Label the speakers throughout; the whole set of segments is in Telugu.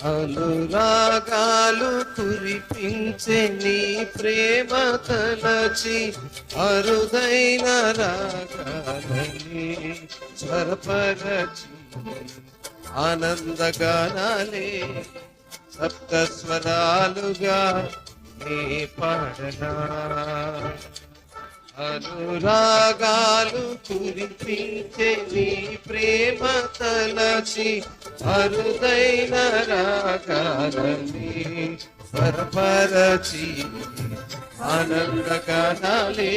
Speaker 1: అనురాగాలు కురిపించే నీ ప్రేమ తలచి అరుదైన రాగాలని స్వరపరచి ఆనందగానాలే సప్త స్వరాలుగా నీ పాడనా. అనురాగాలు కురిపించే నీ ప్రేమ తలచి అరుదైన రాగాలని స్వరపరచి ఆనందగానాలే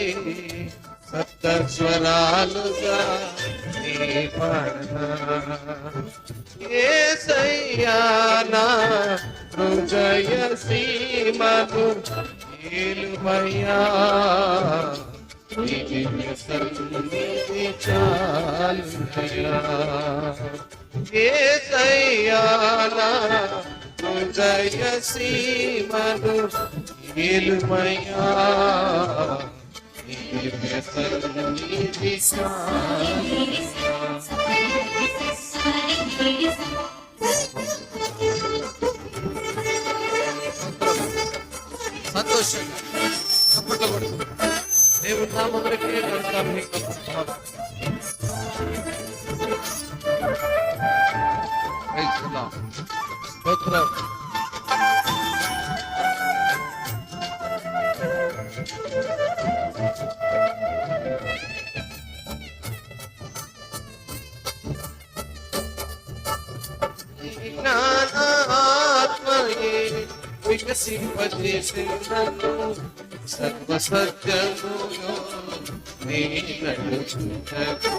Speaker 1: సప్త స్వరాలుగా నీ పాడనా. యేసయ్యా నా హృదయ సీమను ఏలుమయ్యా, నీ దివ్య సన్నిధి చాలుమయ్యా. యేసయ్యా నా హృదయ సీమను ఏలుమయ్యా, నీ దివ్య సన్నిధి చాలుమయ్యా. సంతోషంగా చప్పట్లు కొడుతూ దేవుని నామమునకే కృతజ్ఞత. స్తోత్రం. ఆత్మయే వికసింపజేసే నన్ను సర్వ సత్యములో నీ నడుచుటకు.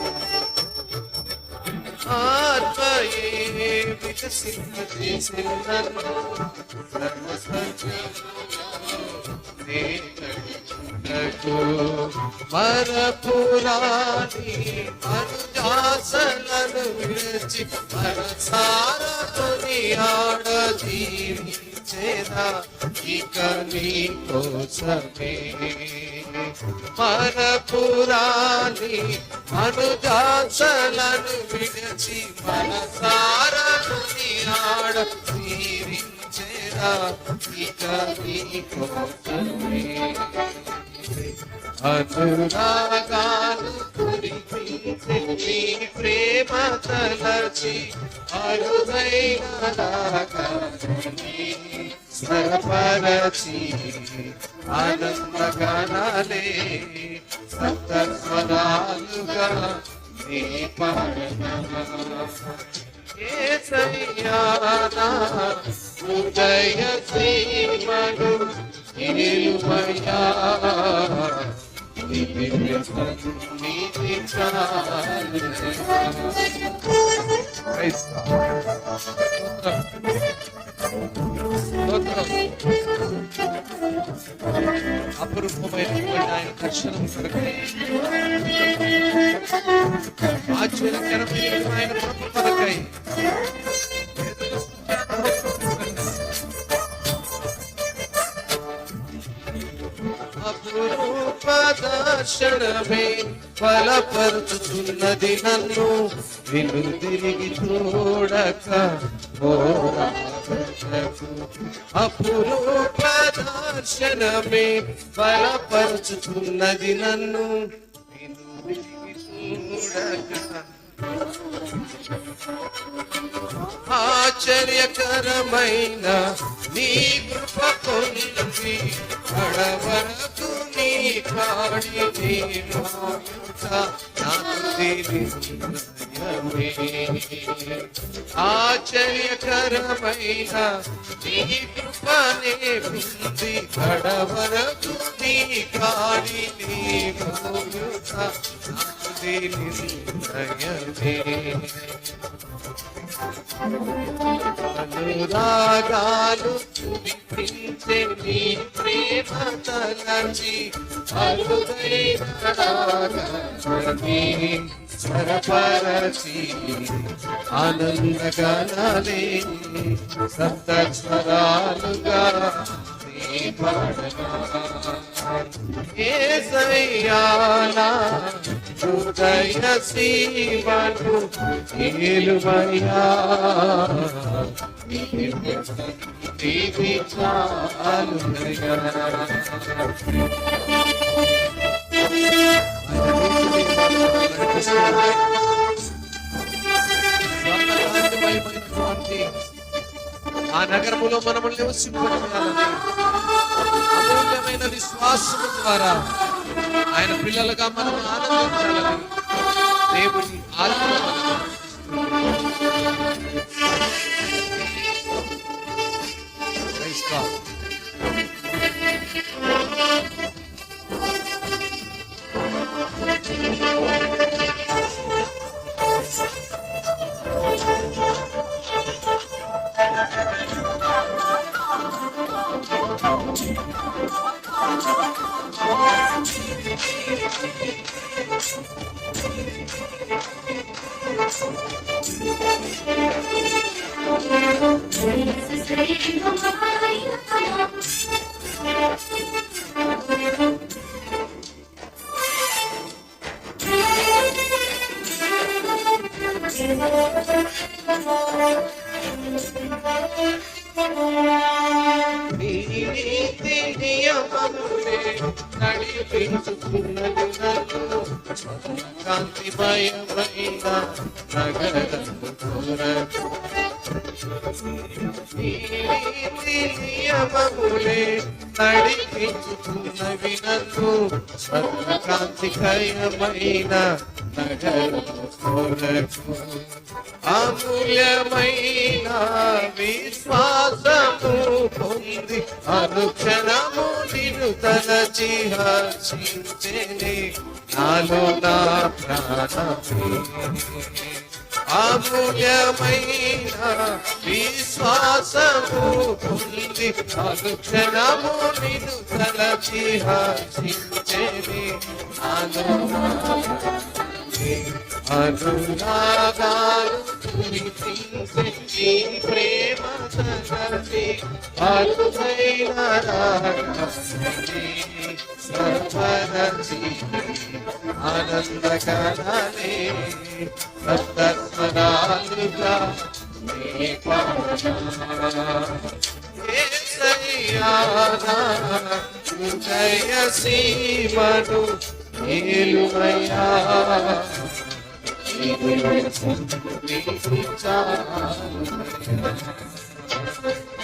Speaker 1: ఆత్మయే వికసింపజేసే నన్ను సర్వ సత్యములో నీ నడుచుటకు. మరపురాని అనుజాసలను విడిచి మనసారతుని ఆడ జీవించేదా ఇక నీ కోసమే. మరపురాని అనుజాసలను విడిచి మనసారతుని ఆడ జీవించేదా ఇక నీ కోసమే. అనురాగాలు కురిపించే నీ ప్రేమ తలచి అరుదైన రాగాలని స్వరపరచి ఆనందగానాలే సప్త స్వరాలుగా నీ పాడనా. యేసయ్యా నా హృదయ సీమను ఏలుమయ్యా, నీ దివ్య సన్నిధి చాలుమయ్యా. అపురూపమైనటువంటి ఆయన దర్శనం కొరకై, ఆశ్చర్యకరమైన ఆయన కృప కొరకై అపురూప దర్శనమే బలపరుచుచున్నది నన్ను విను తిరిగి చూడక అపురూప దర్శనమే బలపరుచుచున్నది నన్ను విను తిరిగి చూడక. ఆశ్చర్యకరమైన నీ కృప పొంది కడవరకు నీ కాడి ఆశ్చర్యకరమైన నీ కృపనే పొంది కడవరకు నీ కాడి అనురాగాలు కురిపించే నీ ప్రేమ తలచి అరుదైన రాగాలని స్వరపరచి ఆనందగానాలే సప్త స్వరాలుగా నీ పాడనా. యేసయ్యా నా హృదయ సీమను ఏలుమయ్యా నీవి చాలునయ్యా. ఆ నగరములో మనము నివసింపజేయాలని అమూల్యమైన విశ్వాసము ద్వారా ఆయన పిల్లలుగా మనం ఆనందించాలని దేవుని ఆత్మ నీతి నియమములే నడిపించుకున్నది నన్ను కాంతిమయమైన నగరము కొరకు. నీతి నియమములే నడిపించుకున్నవి నన్ను కాంతికయమైన నగరము కొరకు. అమూల్యమైన విశ్వాసము పొంది అనుక్షణము నిన్ను తలచి హర్షించెనే నాలో నా ప్రాణమే. అమూల్యమైన విశ్వాసము పొంది అనుక్షణము నిన్ను తలచి హర్షించెనే నాలో నా అనురాగాలు కురిపించే నీ ప్రేమ సంగతి అరుదైన రాగమే సర్వరచి ఆనందకరాలే సప్తస్వరాలుగా నీ పాడనా. యేసయ్యా నా హృదయ సీమను ఏలుమయ్యా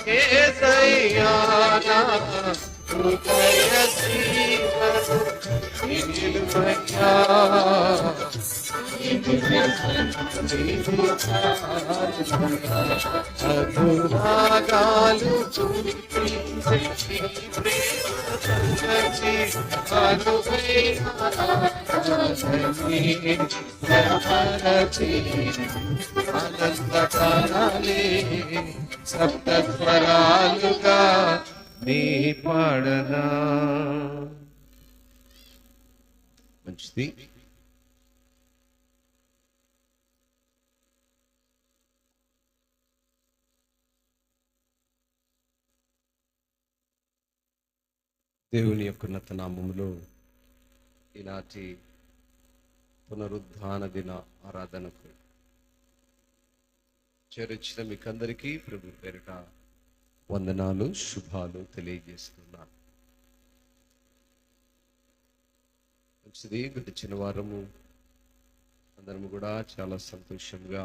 Speaker 1: యేసయ్యా నా హృదయ సీమను ఏలుమయ్యా అనురాగాలు ఆనందకాలే సప్తస్వరాలుగా నీ పాడనా. మంచిది. దేవుని యొక్క ఉన్నత నామములో ఈనాటి పునరుద్ధాన దిన ఆరాధనకు చేరొచ్చిన మీకందరికీ ప్రభు పేరిట వందనాలు శుభాలు తెలియజేస్తున్నాను. మంచిది. గడిచిన వారము అందరము కూడా చాలా సంతోషంగా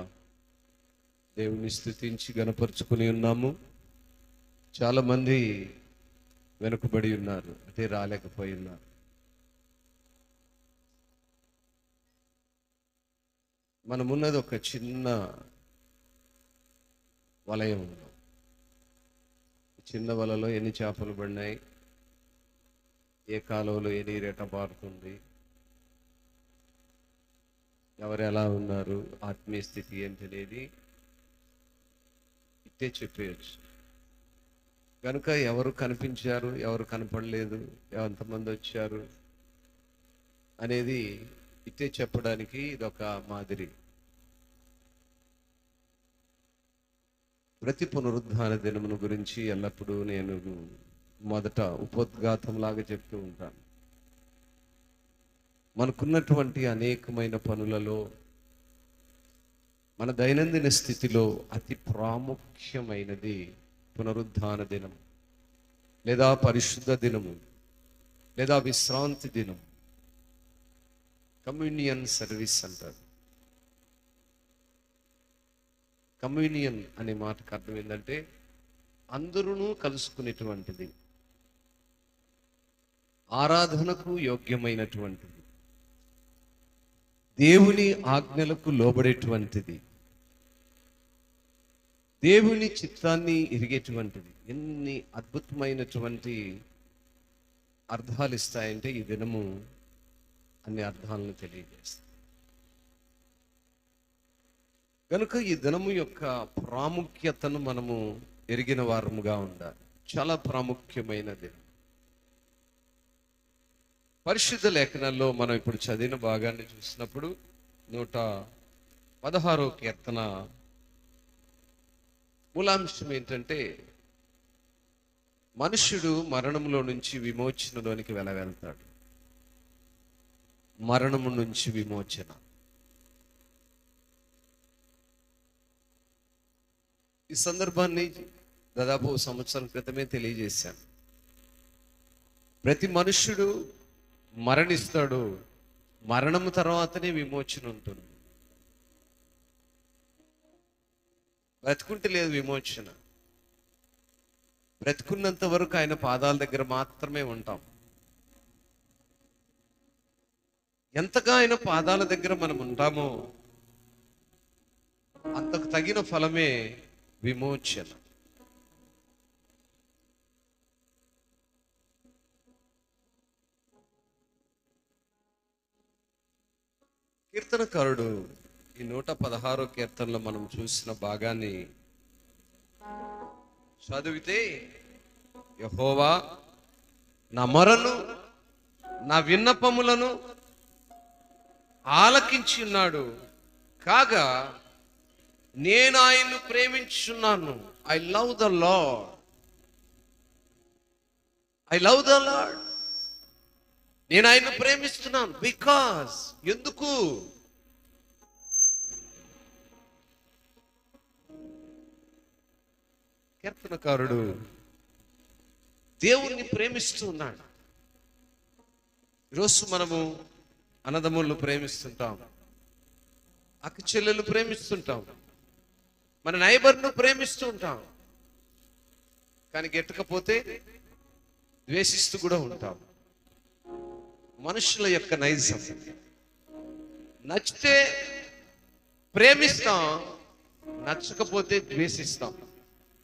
Speaker 1: దేవుని స్తుతించి గణపరుచుకుని ఉన్నాము. చాలామంది వెనుకబడి ఉన్నారు, అంటే రాలేకపోయి ఉన్నారు. మనమున్నది ఒక చిన్న వలయం. చిన్న వలలో ఎన్ని చేపలు పడినాయి, ఏ కాలువలో ఏ నీరేట పారుతుంది, ఎవరు ఎలా ఉన్నారు, ఆత్మీయ స్థితి ఏంటనేది ఇట్టే చెప్పేయచ్చు. కనుక ఎవరు కనిపించారు, ఎవరు కనపడలేదు, ఎంతమంది వచ్చారు అనేది ఇట్టే చెప్పడానికి ఇదొక మాదిరి. ప్రతి పునరుద్ధాన దినమును గురించి ఎల్లప్పుడూ నేను మొదట ఉపోద్ఘాతం లాగా చెప్తూ ఉంటాను. మనకున్నటువంటి అనేకమైన పనులలో మన దైనందిన స్థితిలో అతి ప్రాముఖ్యమైనది పునరుద్ధాన దినం, లేదా పరిశుద్ధ దినము, లేదా విశ్రాంతి దినం. కమ్యూనియన్ సర్వీస్ అంటారు. కమ్యూనియన్ అనే మాటకు అర్థం ఏంటంటే అందరూ కలుసుకునేటువంటిది, ఆరాధనకు యోగ్యమైనటువంటిది, దేవుని ఆజ్ఞలకు లోబడేటువంటిది, దేవుని చిత్తాన్ని ఎరిగేటువంటిది. ఎన్ని అద్భుతమైనటువంటి అర్థాలు ఇస్తాయంటే ఈ దినము అన్ని అర్థాలను తెలియజేస్తుంది. కనుక ఈ దినము యొక్క ప్రాముఖ్యతను మనము ఎరిగిన వారముగా ఉండాలి. చాలా ప్రాముఖ్యమైన దినం. పరిశుద్ధ లేఖనాల్లో మనం ఇప్పుడు చదివిన భాగాన్ని చూసినప్పుడు 116వ కీర్తన మూలాంశం ఏంటంటే మనుష్యుడు మరణంలో నుంచి విమోచనలోనికి వెళ్తాడు. మరణము నుంచి విమోచన. ఈ సందర్భాన్ని దాదాపు సంవత్సరం క్రితమే తెలియజేశాను. ప్రతి మనుష్యుడు మరణిస్తాడు, మరణము తర్వాతనే విమోచన ఉంటుంది. బ్రతుకుంటే లేదు విమోచన. బ్రతుకున్నంత వరకు ఆయన పాదాల దగ్గర మాత్రమే ఉంటాం. ఎంతగా ఆయన పాదాల దగ్గర మనం ఉంటామో అంతకు తగిన ఫలమే విమోచన. కీర్తనకారుడు ఈ 116వ కీర్తనలో మనం చూసిన భాగాన్ని చదివితే, యెహోవా నా మొరను, నా విన్నపములను ఆలకించి ఉన్నాడు, కాగా నేను ఆయన్ను ప్రేమించున్నాను. I love the Lord. I love the Lord. నేను ఆయన్ను ప్రేమిస్తున్నాను. బికాస్, ఎందుకు? కీర్తనకారుడు దేవుణ్ణి ప్రేమిస్తూ ఉన్నాడు. ఈరోజు మనము అన్నదమ్ములను ప్రేమిస్తుంటాం, అక్క చెల్లెలు ప్రేమిస్తుంటాం, మన నైబర్ను ప్రేమిస్తూ ఉంటాం. కానీ గెట్టకపోతే ద్వేషిస్తూ కూడా ఉంటాం. మనుషుల యొక్క నైజం. నచ్చితే ప్రేమిస్తాం, నచ్చకపోతే ద్వేషిస్తాం.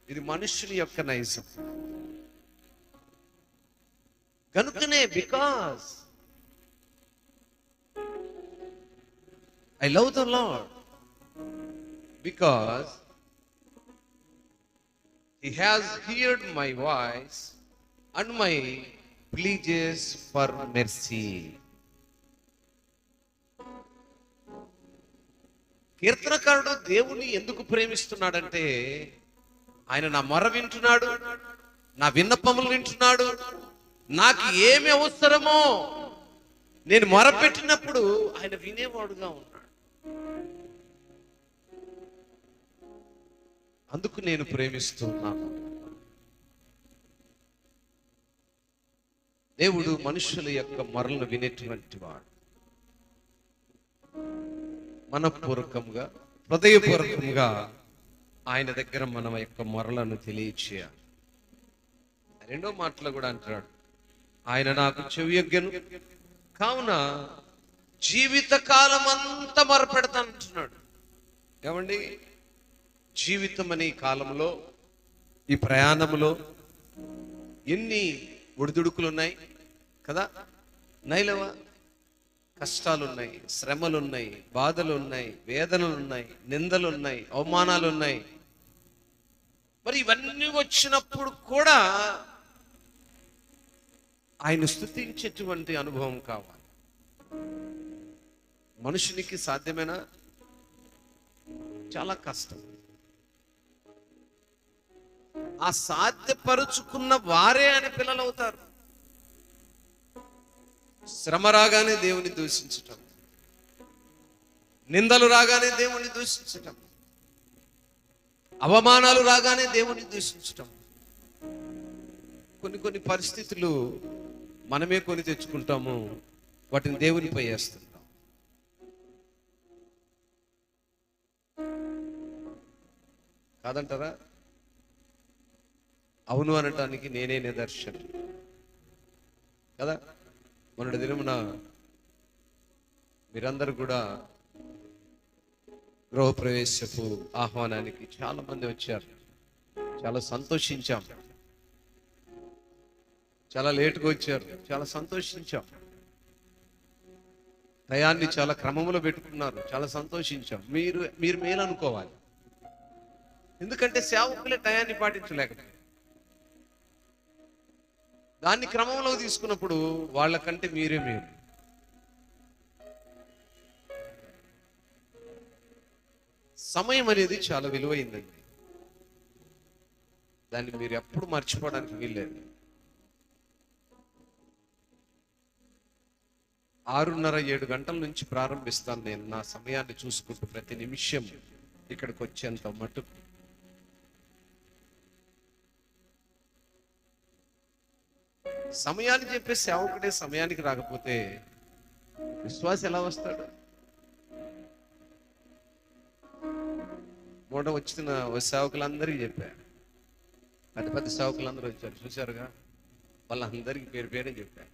Speaker 1: ఇది మనుషుని యొక్క నైజం. కనుకనే because I love the Lord, because He has heard my voice and my pleas for mercy. కీర్తనకారుడు దేవుని ఎందుకు ప్రేమిస్తున్నాడంటే ఆయన నా మొర వింటున్నాడు, నా విన్నపములు వింటున్నాడు. నాకు ఏమి అవసరమో నేను మొరపెట్టినప్పుడు ఆయన వినేవాడుగా ఉన్నాడు. అందుకు నేను ప్రేమిస్తున్నాను. దేవుడు మనుషుల యొక్క మొరలను వినేటువంటి వాడు. మనపూర్వకంగా, హృదయపూర్వకంగా ఆయన దగ్గర మన యొక్క మొరలను తెలియచేయాలి. రెండో మాటలో కూడా అంటున్నాడు, ఆయన నాకు చెవియొగ్గెను కావున జీవితకాలం అంతా మొరపెడతానంటున్నాడు. ఏమండి, జీవితం అనే కాలంలో, ఈ ప్రయాణంలో ఎన్ని ఒడిదుడుకులు ఉన్నాయి కదా. నైలవా కష్టాలు ఉన్నాయి, శ్రమలు ఉన్నాయి, బాధలు ఉన్నాయి, వేదనలు ఉన్నాయి, నిందలు ఉన్నాయి, అవమానాలు ఉన్నాయి. మరి ఇవన్నీ వచ్చినప్పుడు కూడా ఆయన స్తుతించేటువంటి అనుభవం కావాలి. మనుషునికి సాధ్యమేనా? చాలా కష్టం. ఆ సాధ్యపరుచుకున్న వారే ఆయన పిల్లలు అవుతారు. శ్రమ రాగానే దేవుని దూషించటం, నిందలు రాగానే దేవుని దూషించటం, అవమానాలు రాగానే దేవుని దూషించటం. కొన్ని పరిస్థితులు మనమే కొని తెచ్చుకుంటాము, వాటిని దేవునిపై వేస్తుంటాం. కాదంటారా? అవును అనటానికి నేనే నిదర్శనం కదా. మొన్నటి దినమున మీరందరూ కూడా గృహప్రవేశపు ఆహ్వానానికి చాలా మంది వచ్చారు. చాలా సంతోషించాం. చాలా లేటుగా వచ్చారు, చాలా సంతోషించాం. టయాన్ని చాలా క్రమంలో పెట్టుకున్నారు, చాలా సంతోషించాం. మీరు మేలు అనుకోవాలి. ఎందుకంటే సేవకులే టయాన్ని పాటించలేకపోయారు. దాన్ని క్రమంలో తీసుకున్నప్పుడు వాళ్ళకంటే మీరే మేలు. సమయం అనేది చాలా విలువైందండి. దాన్ని మీరు ఎప్పుడు మర్చిపోవడానికి వీల్లేదు. 6:30-7 గంటల నుంచి ప్రారంభిస్తాను నేను, నా సమయాన్ని చూసుకుంటూ ప్రతి నిమిషం ఇక్కడికి వచ్చేంత మటుకు. సమయాన్ని చెప్పే సేవకుడే సమయానికి రాకపోతే విశ్వాసం ఎలా వస్తాడు? మొన్న వచ్చిన సేవకులందరికీ చెప్పారు, పెద్ద సేవకులందరూ వచ్చారు, చూశారుగా. వాళ్ళందరికీ పేరు పేరే చెప్పారు.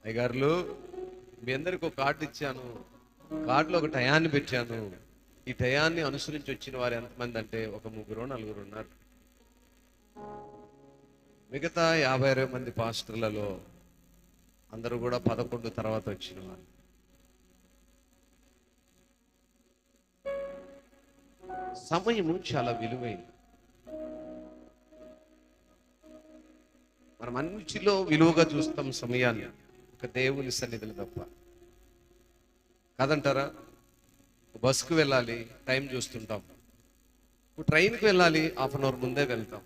Speaker 1: అయ్యగారులు, మీ అందరికి ఒక కార్డు ఇచ్చాను, కార్డులో ఒక టయాన్ని పెట్టాను. ఈ టయాన్ని అనుసరించి వచ్చిన వారు ఎంతమంది అంటే ఒక 3-4 ఉన్నారు. మిగతా 50-60 మంది పాస్టర్లలో అందరూ కూడా 11 తర్వాత వచ్చిన వారు. సమయము చాలా విలువైంది. మనం అన్నిటిలో విలువగా చూస్తాం సమయాన్ని, ఒక దేవుని సన్నిధిలో తప్ప. కాదంటారా? బస్సుకు వెళ్ళాలి, టైం చూస్తుంటాం. ట్రైన్కి వెళ్ళాలి, 1/2 అవర్ ముందే వెళ్తాం.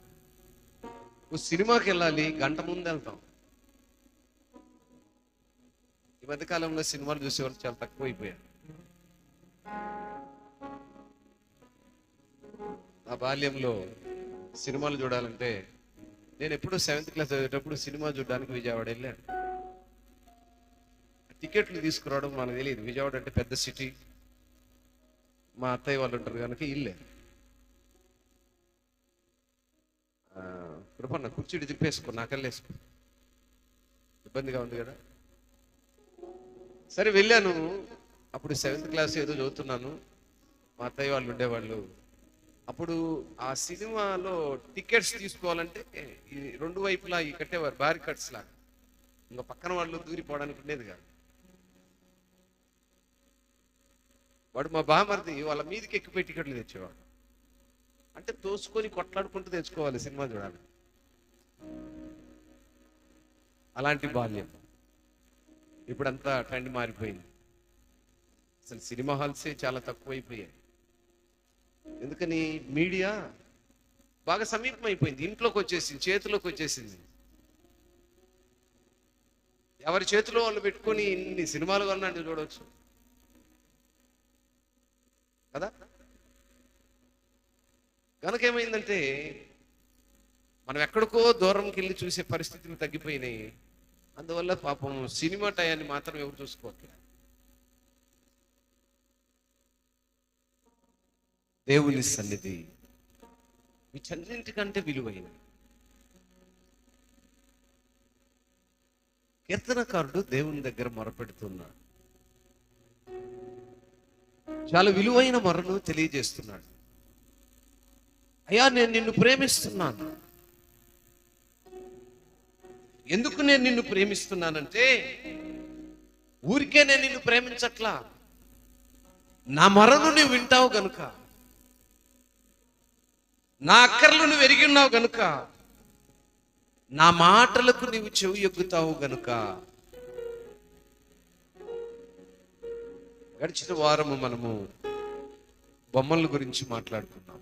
Speaker 1: సినిమాకి వెళ్ళాలి, గంట ముందు వెళ్తాం. ఈ మధ్యకాలంలో సినిమాలు చూసేవాళ్ళు చాలా తక్కువైపోయారు. నా బాల్యంలో సినిమాలు చూడాలంటే నేను ఎప్పుడూ 7th క్లాస్ చదివేటప్పుడు సినిమా చూడడానికి విజయవాడ వెళ్ళాను. టికెట్లు తీసుకురావడం మనకు తెలియదు. విజయవాడ అంటే పెద్ద సిటీ, మా అత్తయ్య వాళ్ళు ఉంటారు కనుక ఇల్లే. కృపన్న కుర్చీడి తిప్పేసుకో, నాకెళ్ళేసుకో, ఇబ్బందిగా ఉంది కదా. సరే వెళ్ళాను. అప్పుడు 7th క్లాస్ ఏదో చదువుతున్నాను. మా అత్తయ్య వాళ్ళు ఉండేవాళ్ళు. అప్పుడు ఆ సినిమాలో టికెట్స్ తీసుకోవాలంటే ఈ 2 వైపులా ఈ కట్టేవారు, బ్యారికట్స్ లాగా. ఇంకా పక్కన వాళ్ళు దూరిపోవడానికి ఉండేది కాదు. వాడు మా బామర్ది వాళ్ళ మీదకి ఎక్కిపోయి టికెట్లు తెచ్చేవాడు. అంటే తోసుకొని కొట్లాడుకుంటూ తెచ్చుకోవాలి సినిమా చూడాలి. అలాంటి బాల్యం. ఇప్పుడంతా ట్రెండ్ మారిపోయింది. అసలు సినిమా హాల్సే చాలా తక్కువైపోయాయి. ఎందుకని? మీడియా బాగా సమీపం అయిపోయింది, ఇంట్లోకి వచ్చేసింది, చేతిలోకి వచ్చేసింది. ఎవరి చేతిలో వాళ్ళు పెట్టుకొని ఇన్ని సినిమాలు కొన్నాంటి చూడవచ్చు కదా. కనుక ఏమైందంటే మనం ఎక్కడికో దూరంకి వెళ్ళి చూసే పరిస్థితులు తగ్గిపోయినాయి. అందువల్ల పాపం సినిమా టయాన్ని మాత్రం ఎవరు చూసుకోవట్లేదు. దేవుని సన్నిధి వీటన్నింటికంటే విలువైనది. కీర్తనకారుడు దేవుని దగ్గర మొరపెడుతున్నాడు. చాలా విలువైన మొరను తెలియజేస్తున్నాడు. అయ్యా, నేను నిన్ను ప్రేమిస్తున్నాను. ఎందుకు నేను నిన్ను ప్రేమిస్తున్నానంటే, ఊరికే నేను నిన్ను ప్రేమించట్లా, నా మొరను నువ్వు వింటావు గనుక, నా అక్కర్లు నువ్వు ఎరిగి ఉన్నావు గనుక, నా మాటలకు నీవు చెవి ఎగ్గుతావు గనుక. గడిచిన వారము మనము బొమ్మల గురించి మాట్లాడుకున్నాం.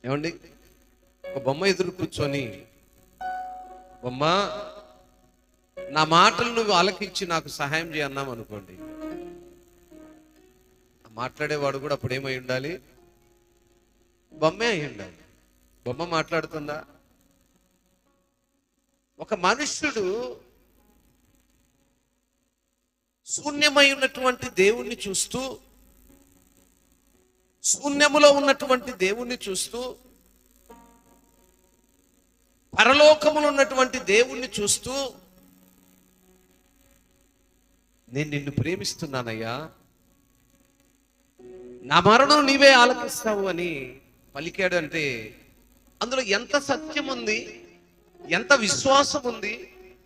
Speaker 1: ఏమండి? ఒక బొమ్మ ఎదురు కూర్చొని, బొమ్మ నా మాటలు నువ్వు ఆలకించి నాకు సహాయం చేయన్నాం అనుకోండి, మాట్లాడేవాడు కూడా అప్పుడు ఏమై ఉండాలి? బొమ్మే అయి ఉండాలి. బొమ్మ మాట్లాడుతుందా? ఒక మనుష్యుడు శూన్యమై ఉన్నటువంటి దేవుణ్ణి చూస్తూ, శూన్యములో ఉన్నటువంటి దేవుణ్ణి చూస్తూ, పరలోకములో ఉన్నటువంటి దేవుణ్ణి చూస్తూ, నేను నిన్ను ప్రేమిస్తున్నానయ్యా, నా మరణం నీవే ఆలకిస్తావు అని పలికాడు అంటే అందులో ఎంత సత్యం ఉంది, ఎంత విశ్వాసం ఉంది,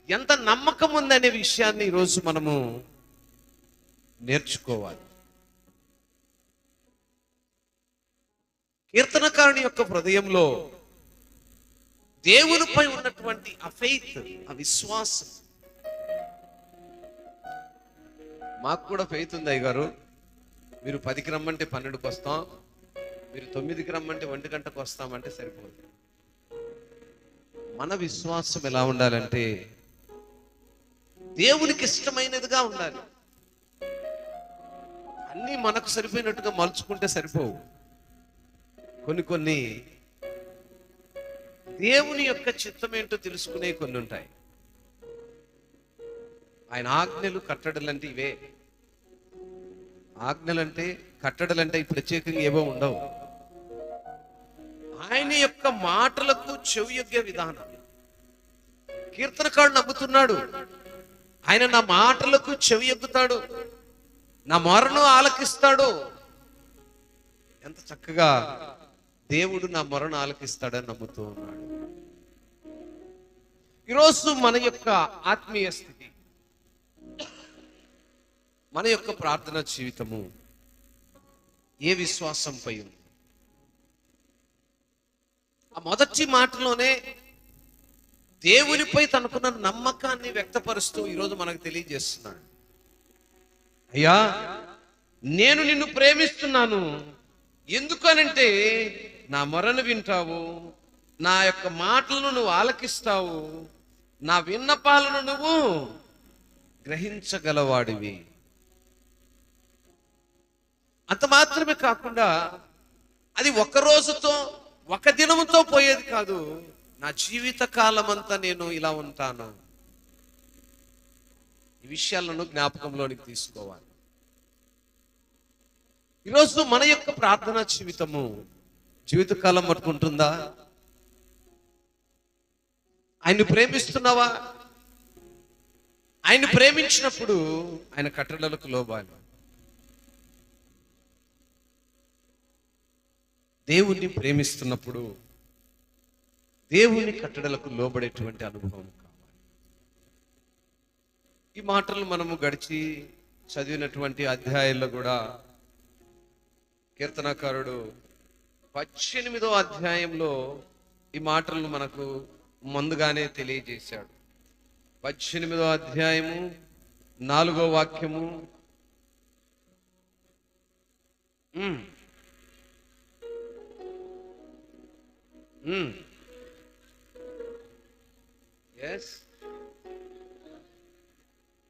Speaker 1: ఎంత నమ్మకం ఉంది అనే విషయాన్ని ఈరోజు మనము నేర్చుకోవాలి. కీర్తనకారుని యొక్క హృదయంలో దేవునిపై ఉన్నటువంటి ఆ ఫెయిత్, ఆ విశ్వాసం. మాకు కూడా ఫెయిత్ ఉంది అయ్యగారు, మీరు 10కి రమ్మంటే 12కి వస్తాం, మీరు 9కి రమ్మంటే 1 గంటకు వస్తామంటే సరిపోదు. మన విశ్వాసం ఎలా ఉండాలంటే దేవునికి ఇష్టమైనదిగా ఉండాలి. అన్నీ మనకు సరిపోయినట్టుగా మలుచుకుంటే సరిపోవు. కొన్ని దేవుని యొక్క చిత్తం ఏంటో తెలుసుకునే కొన్ని ఉంటాయి. ఆయన ఆజ్ఞలు కట్టడలంటే ఇవే. ఆజ్ఞలంటే కట్టడలంటే ప్రత్యేకంగా ఏవో ఉండవు. ఆయన యొక్క మాటలకు చెవియొగ్గే విధానం. కీర్తనకారుడు నమ్ముతున్నాడు, ఆయన నా మాటలకు చెవియొగ్గుతాడు, నా మొరను ఆలకిస్తాడు. ఎంత చక్కగా దేవుడు నా మొరను ఆలకిస్తాడని నమ్ముతూ ఉన్నాడు. ఈరోజు మన యొక్క ఆత్మీయ స్థితి, మన యొక్క ప్రార్థన జీవితము ఏ విశ్వాసంపై ఉంది? ఆ మొదటి మాటలోనే దేవునిపై తనకున్న నమ్మకాన్ని వ్యక్తపరుస్తూ ఈరోజు మనకు తెలియజేస్తున్నాడు. అయ్యా, నేను నిన్ను ప్రేమిస్తున్నాను, ఎందుకనంటే నా మొరను వింటావు, నా యొక్క మాటలను నువ్వు ఆలకిస్తావు, నా విన్నపాలను నువ్వు గ్రహించగలవాడివి. అంత మాత్రమే కాకుండా అది ఒక రోజుతో, ఒక దినముతో పోయేది కాదు. నా జీవిత కాలం అంతా నేను ఇలా ఉంటాను. ఈ విషయాలను జ్ఞాపకంలోనికి తీసుకోవాలి. ఈరోజు మన యొక్క ప్రార్థనా జీవితకాలం పట్టుకుంటుందా? ఆయన్ని ప్రేమిస్తున్నావా? ఆయన్ని ప్రేమించినప్పుడు ఆయన కట్టడలకు లోబడాలి. దేవుణ్ణి ప్రేమిస్తున్నప్పుడు దేవుని కట్టడలకు లోబడేటువంటి అనుభవం కావాలి. ఈ మాటలు మనము గడిచి చదివినటువంటి అధ్యాయాల్లో కూడా కీర్తనకారుడు 18వ అధ్యాయంలో ఈ మాటలను మనకు ముందుగానే తెలియజేశాడు. 18వ అధ్యాయము 4వ వాక్యము.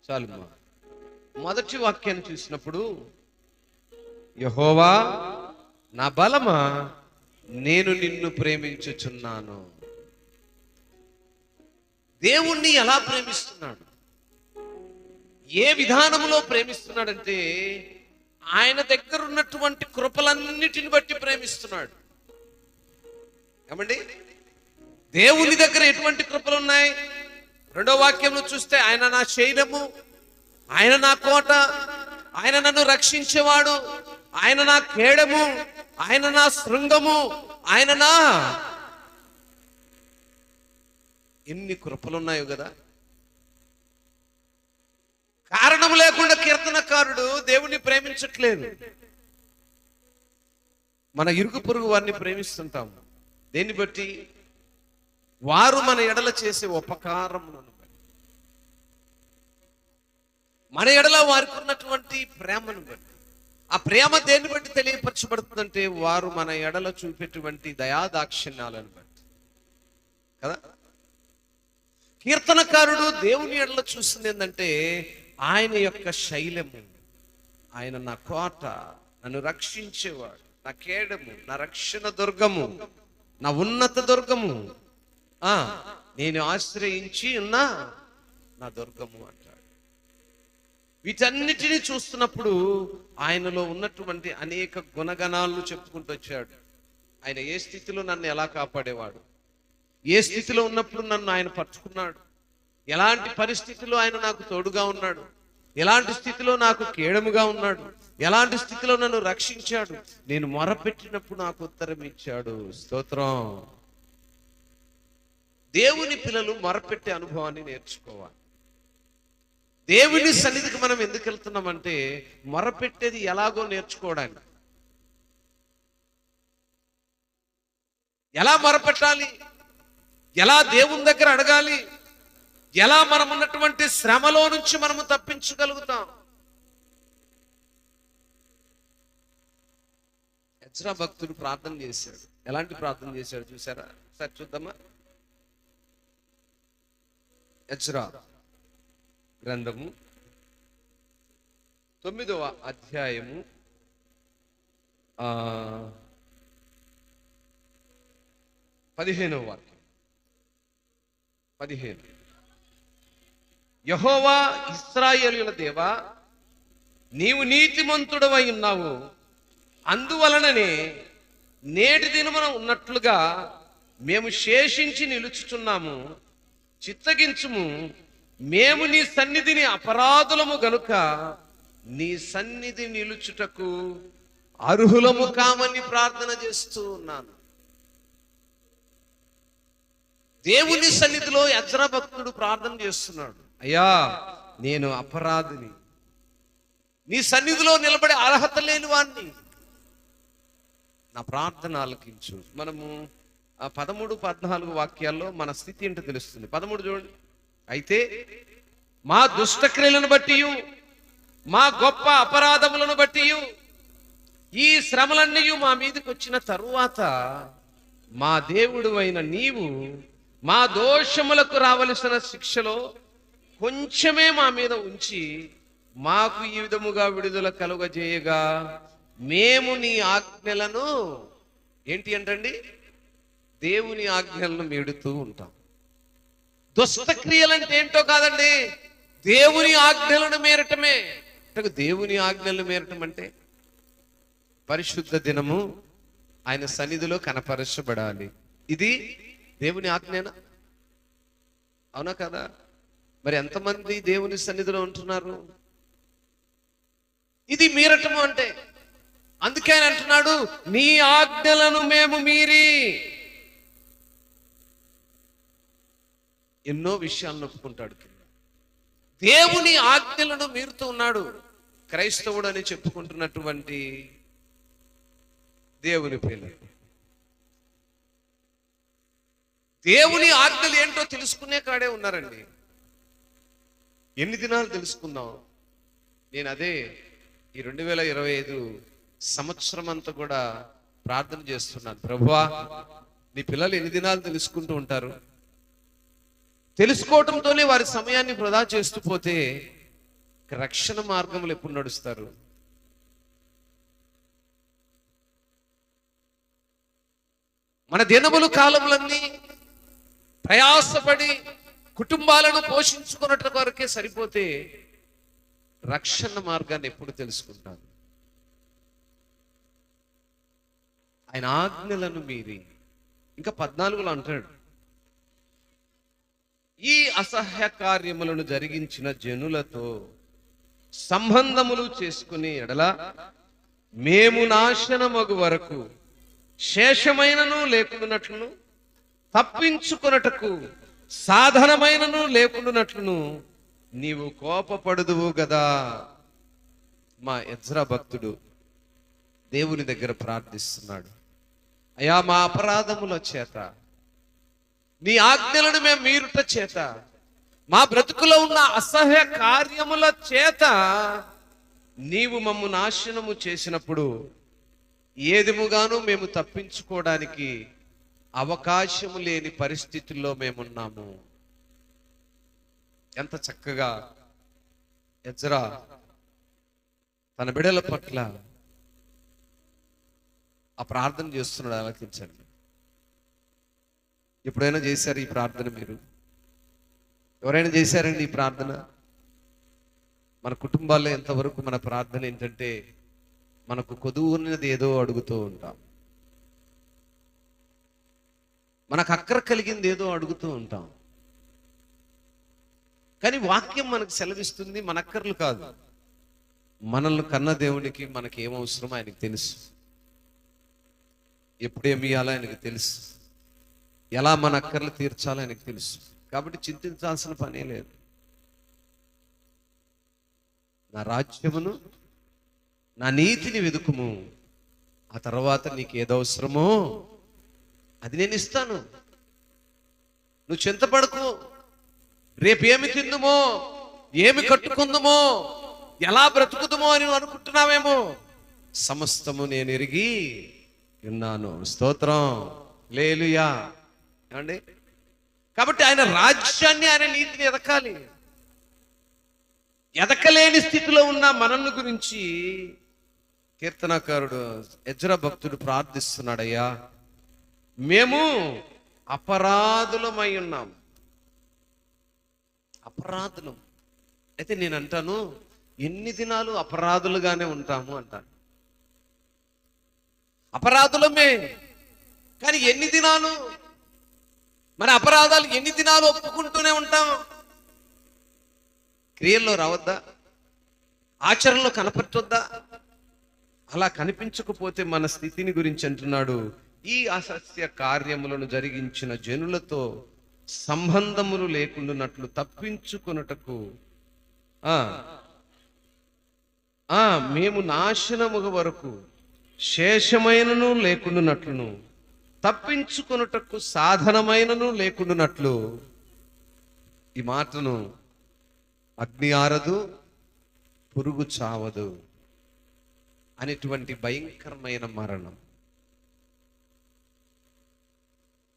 Speaker 1: చాలు. మొదటి వాక్యాన్ని చూసినప్పుడు, యెహోవా నా బలమా, నేను నిన్ను ప్రేమించుచున్నాను. దేవుణ్ణి ఎలా ప్రేమిస్తున్నాడు? ఏ విధానంలో ప్రేమిస్తున్నాడంటే ఆయన దగ్గర ఉన్నటువంటి కృపలన్నిటిని బట్టి ప్రేమిస్తున్నాడు. ఏమండి, దేవుని దగ్గర ఎటువంటి కృపలు ఉన్నాయి? 2వ వాక్యంలో చూస్తే, ఆయన నా శైలము, ఆయన నా కోట, ఆయన నన్ను రక్షించేవాడు, ఆయన నా కేడము, ఆయన నా శృంగము, ఆయన నా... ఎన్ని కృపలున్నాయో కదా. కారణం లేకుండా కీర్తనకారుడు దేవుణ్ణి ప్రేమించట్లేదు. మన ఇరుగు పొరుగు వారిని ప్రేమిస్తుంటాం. దేన్ని బట్టి? వారు మన ఎడల చేసే ఉపకారములను బట్టి, మన ఎడల వారికి ఉన్నటువంటి ప్రేమను బట్టి. ఆ ప్రేమ దేన్ని బట్టి తెలియపరచబడుతుందంటే వారు మన ఎడల చూపేటువంటి దయాదాక్షిణ్యాలను బట్టి కదా. కీర్తనకారుడు దేవుని ఎడల చూసింది ఏంటంటే ఆయన యొక్క శైలము, ఆయన నా కోట, నన్ను రక్షించేవాడు, నా కేడము, నా రక్షణ దుర్గము, నా ఉన్నత దుర్గము, నేను ఆశ్రయించి ఉన్న నా దుర్గము అంటాడు. వీటన్నిటినీ చూస్తున్నప్పుడు ఆయనలో ఉన్నటువంటి అనేక గుణగణాలను చెప్పుకుంటూ వచ్చాడు. ఆయన ఏ స్థితిలో నన్ను ఎలా కాపాడేవాడు, ఏ స్థితిలో ఉన్నప్పుడు నన్ను ఆయన పట్టుకున్నాడు, ఎలాంటి పరిస్థితిలో ఆయన నాకు తోడుగా ఉన్నాడు, ఎలాంటి స్థితిలో నాకు కేడముగా ఉన్నాడు, ఎలాంటి స్థితిలో నన్ను రక్షించాడు, నేను మొరపెట్టినప్పుడు నాకు ఉత్తరం ఇచ్చాడు. స్తోత్రం. దేవుని పిల్లలు మొరపెట్టే అనుభవాన్ని నేర్చుకోవాలి. దేవుని సన్నిధికి మనం ఎందుకు వెళ్తున్నామంటే మొరపెట్టేది ఎలాగో నేర్చుకోవడానికి. ఎలా మొరపెట్టాలి, ఎలా దేవుని దగ్గర అడగాలి, ఎలా మనం ఉన్నటువంటి శ్రమలో నుంచి మనము తప్పించగలుగుతాం. ఎజ్రా భక్తుడు ప్రార్థన చేశాడు. ఎలాంటి ప్రార్థన చేశాడు చూసారా? సరే చూద్దామా. ఎజ్రా గ్రంథము 9వ అధ్యాయము 15వ వాక్యం. 15. యెహోవా ఇశ్రాయేలీయుల దేవా, నీవు నీతిమంతుడవై ఉన్నావు, అందువలననే నేటి దినమున ఉన్నట్లుగా మేము శేషించి నిలుచుచున్నాము. చిత్తగించుము, మేము నీ సన్నిధిని అపరాధులము గనుక నీ సన్నిధి నిలుచుటకు అర్హులము కామని ప్రార్థన చేస్తూ ఉన్నాను. దేవుని సన్నిధిలో ఎజ్రా భక్తుడు ప్రార్థన చేస్తున్నాడు. అయ్యా, నేను అపరాధిని, నీ సన్నిధిలో నిలబడే అర్హత లేని వాణ్ణి, నా ప్రార్థన ఆలకించు. మనము 13, 14 వాక్యాల్లో మన స్థితి ఏంటో తెలుస్తుంది. 13 చూడండి. అయితే మా దుష్టక్రియలను బట్టి, మా గొప్ప అపరాధములను బట్టి ఈ శ్రమలన్నీ మా మీదకి వచ్చిన తరువాత మా దేవుడు అయిన నీవు మా దోషములకు రావలసిన శిక్షలో కొంచెమే మా మీద ఉంచి మాకు ఈ విధముగా విడుదల కలుగజేయగా మేము నీ ఆజ్ఞలను ఏంటి అంటండి, దేవుని ఆజ్ఞలను మీడుతూ ఉంటాం. దుష్టక్రియలంటే ఏంటో కాదండి, దేవుని ఆజ్ఞలను మేరటమే. దేవుని ఆజ్ఞలను మేరటం అంటే పరిశుద్ధ దినము ఆయన సన్నిధిలో కనపరచబడాలి. ఇది దేవుని ఆజ్ఞనా? అవునా కదా? మరి ఎంతమంది దేవుని సన్నిధిలో ఉంటున్నారు? ఇది మీరటము అంటే. అందుకే ఆయన అంటున్నాడు, నీ ఆజ్ఞలను మేము మీరి ఎన్నో విషయాలను ఒప్పుకుంటాడు. దేవుని ఆజ్ఞలను మీరుతూ ఉన్నాడు. క్రైస్తవుడు అని చెప్పుకుంటున్నటువంటి దేవుని పిల్లలు దేవుని ఆజ్ఞలు ఏంటో తెలుసుకునే కాడే ఉన్నారండి. ఎన్ని దినాలు తెలుసుకుందాం? నేను అదే ఈ 2025 సంవత్సరం అంతా కూడా ప్రార్థన చేస్తున్నాను. ప్రభువా, నీ పిల్లలు ఎన్ని దినాలు తెలుసుకుంటూ ఉంటారు? తెలుసుకోవటంతోనే వారి సమయాన్ని వృధా చేస్తూ పోతే రక్షణ మార్గములు ఎప్పుడు నడుస్తారు? మన దినములు కాలములన్నీ ప్రయాసపడి కుటుంబాలను పోషించుకున్నట్ల కొరకే సరిపోతే రక్షణ మార్గాన్ని ఎప్పుడు తెలుసుకుంటారు? ఆయన ఆజ్ఞలను మీరి. ఇంకా 14లో అంటాడు, ఈ అసహ్య కార్యములను జరిగించిన జనులతో సంబంధములు చేసుకుని ఎడల మేము నాశనమగు వరకు శేషమైనను లేకుండానట్లును తప్పించుకొనుటకు సాధనమైనను లేకుండానట్లును నీవు కోపపడుదువు గదా. మా ఎజ్రా భక్తుడు దేవుని దగ్గర ప్రార్థిస్తున్నాడు. అయ్యా, మా అపరాధముల చేత, నీ ఆజ్ఞలను మేము మీరుట చేత, మా బ్రతుకులో ఉన్న అసహ్య కార్యముల చేత నీవు మమ్ము నాశనము చేసినప్పుడు ఏదిముగాను మేము తప్పించుకోవడానికి అవకాశము లేని పరిస్థితుల్లో మేమున్నాము. ఎంత చక్కగా ఎజ్రా తన బిడ్డల పట్ల ఆ ప్రార్థన చేస్తున్నాడు. ఆలోచించండి. ఎప్పుడైనా చేశారు ఈ ప్రార్థన? మీరు ఎవరైనా చేశారండి ఈ ప్రార్థన? మన కుటుంబాల్లో ఎంతవరకు మన ప్రార్థన ఏంటంటే మనకు కొదువున్నది ఏదో అడుగుతూ ఉంటాం, మనకు అక్కర కలిగింది ఏదో అడుగుతూ ఉంటాం. కానీ వాక్యం మనకు సెలవిస్తుంది మన అక్కర్లు కాదు, మనల్ని కన్న దేవునికి మనకి ఏమవసరమో ఆయనకు తెలుసు, ఎప్పుడేమి ఇవ్వాలో ఆయనకు తెలుసు, ఎలా మన అక్కర్లు తీర్చాలో ఆయనకు తెలుసు. కాబట్టి చింతించాల్సిన పనే లేదు. నా రాజ్యమును నా నీతిని వెదుకుము, ఆ తర్వాత నీకు ఏదవసరమో అది నేను ఇస్తాను. నువ్వు చింతపడకు. రేపేమి తిందుమో, ఏమి కట్టుకుందుమో, ఎలా బ్రతుకుదుమో అని అనుకుంటున్నావేమో, సమస్తము నేను ఎరిగి ఉన్నాను. స్తోత్రం, హల్లెలూయా. ఏమండి? కాబట్టి ఆయన రాజ్యాన్ని, ఆయన నీతిని ఎదకాలి. ఎదకలేని స్థితిలో ఉన్న మనల్ని గురించి కీర్తనకారుడు ఎజ్రా భక్తుడు ప్రార్థిస్తున్నాడయ్యా, మేము అపరాధులమై ఉన్నాం. అపరాధులం అయితే నేను అంటాను, ఎన్ని దినాలు అపరాధులుగానే ఉంటాము అంటాను. అపరాధులమే, కానీ ఎన్ని దినాలు? మన అపరాధాలు ఎన్ని దినాలు ఒప్పుకుంటూనే ఉంటాం? క్రియల్లో రావద్దా? ఆచరణలో కనపరచొద్దా? అలా కనిపించకపోతే మన స్థితిని గురించి అంటున్నాడు, ఈ అసత్య కార్యములను జరిగించిన జనులతో సంబంధములు లేకుండానట్లు తప్పించుకొనుటకు మేము నాశనము వరకు శేషమైనను లేకుండానట్లును తప్పించుకొనుటకు సాధనమైనను లేకుండానట్లు. ఈ మాటను అగ్ని ఆరదు, పురుగు చావదు అనేటువంటి భయంకరమైన మరణం.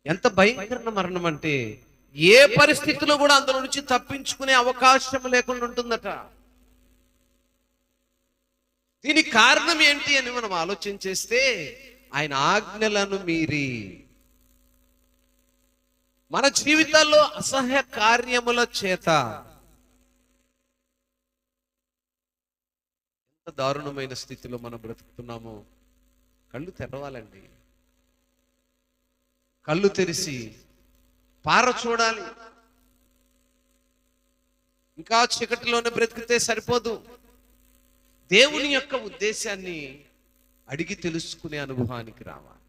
Speaker 1: ఎంత భయంకరమైన మరణం అంటే ఏ పరిస్థితిలో కూడా అందులో నుంచి తప్పించుకునే అవకాశం లేకుండా ఉంటుందట. దీనికి కారణం ఏంటి అని మనం ఆలోచన చేస్తే, ఆయన ఆజ్ఞలను మీరి మన జీవితాల్లో అసహ్య కార్యముల చేత ఎంత దారుణమైన స్థితిలో మనం బ్రతుకుతున్నామో కళ్ళు తెరవాలండి. కళ్ళు తెరిచి పార చూడాలి. ఇంకా చీకటిలోనే బ్రతికితే సరిపోదు. దేవుని యొక్క ఉద్దేశాన్ని అడిగి తెలుసుకునే అనుభవానికి రావాలి.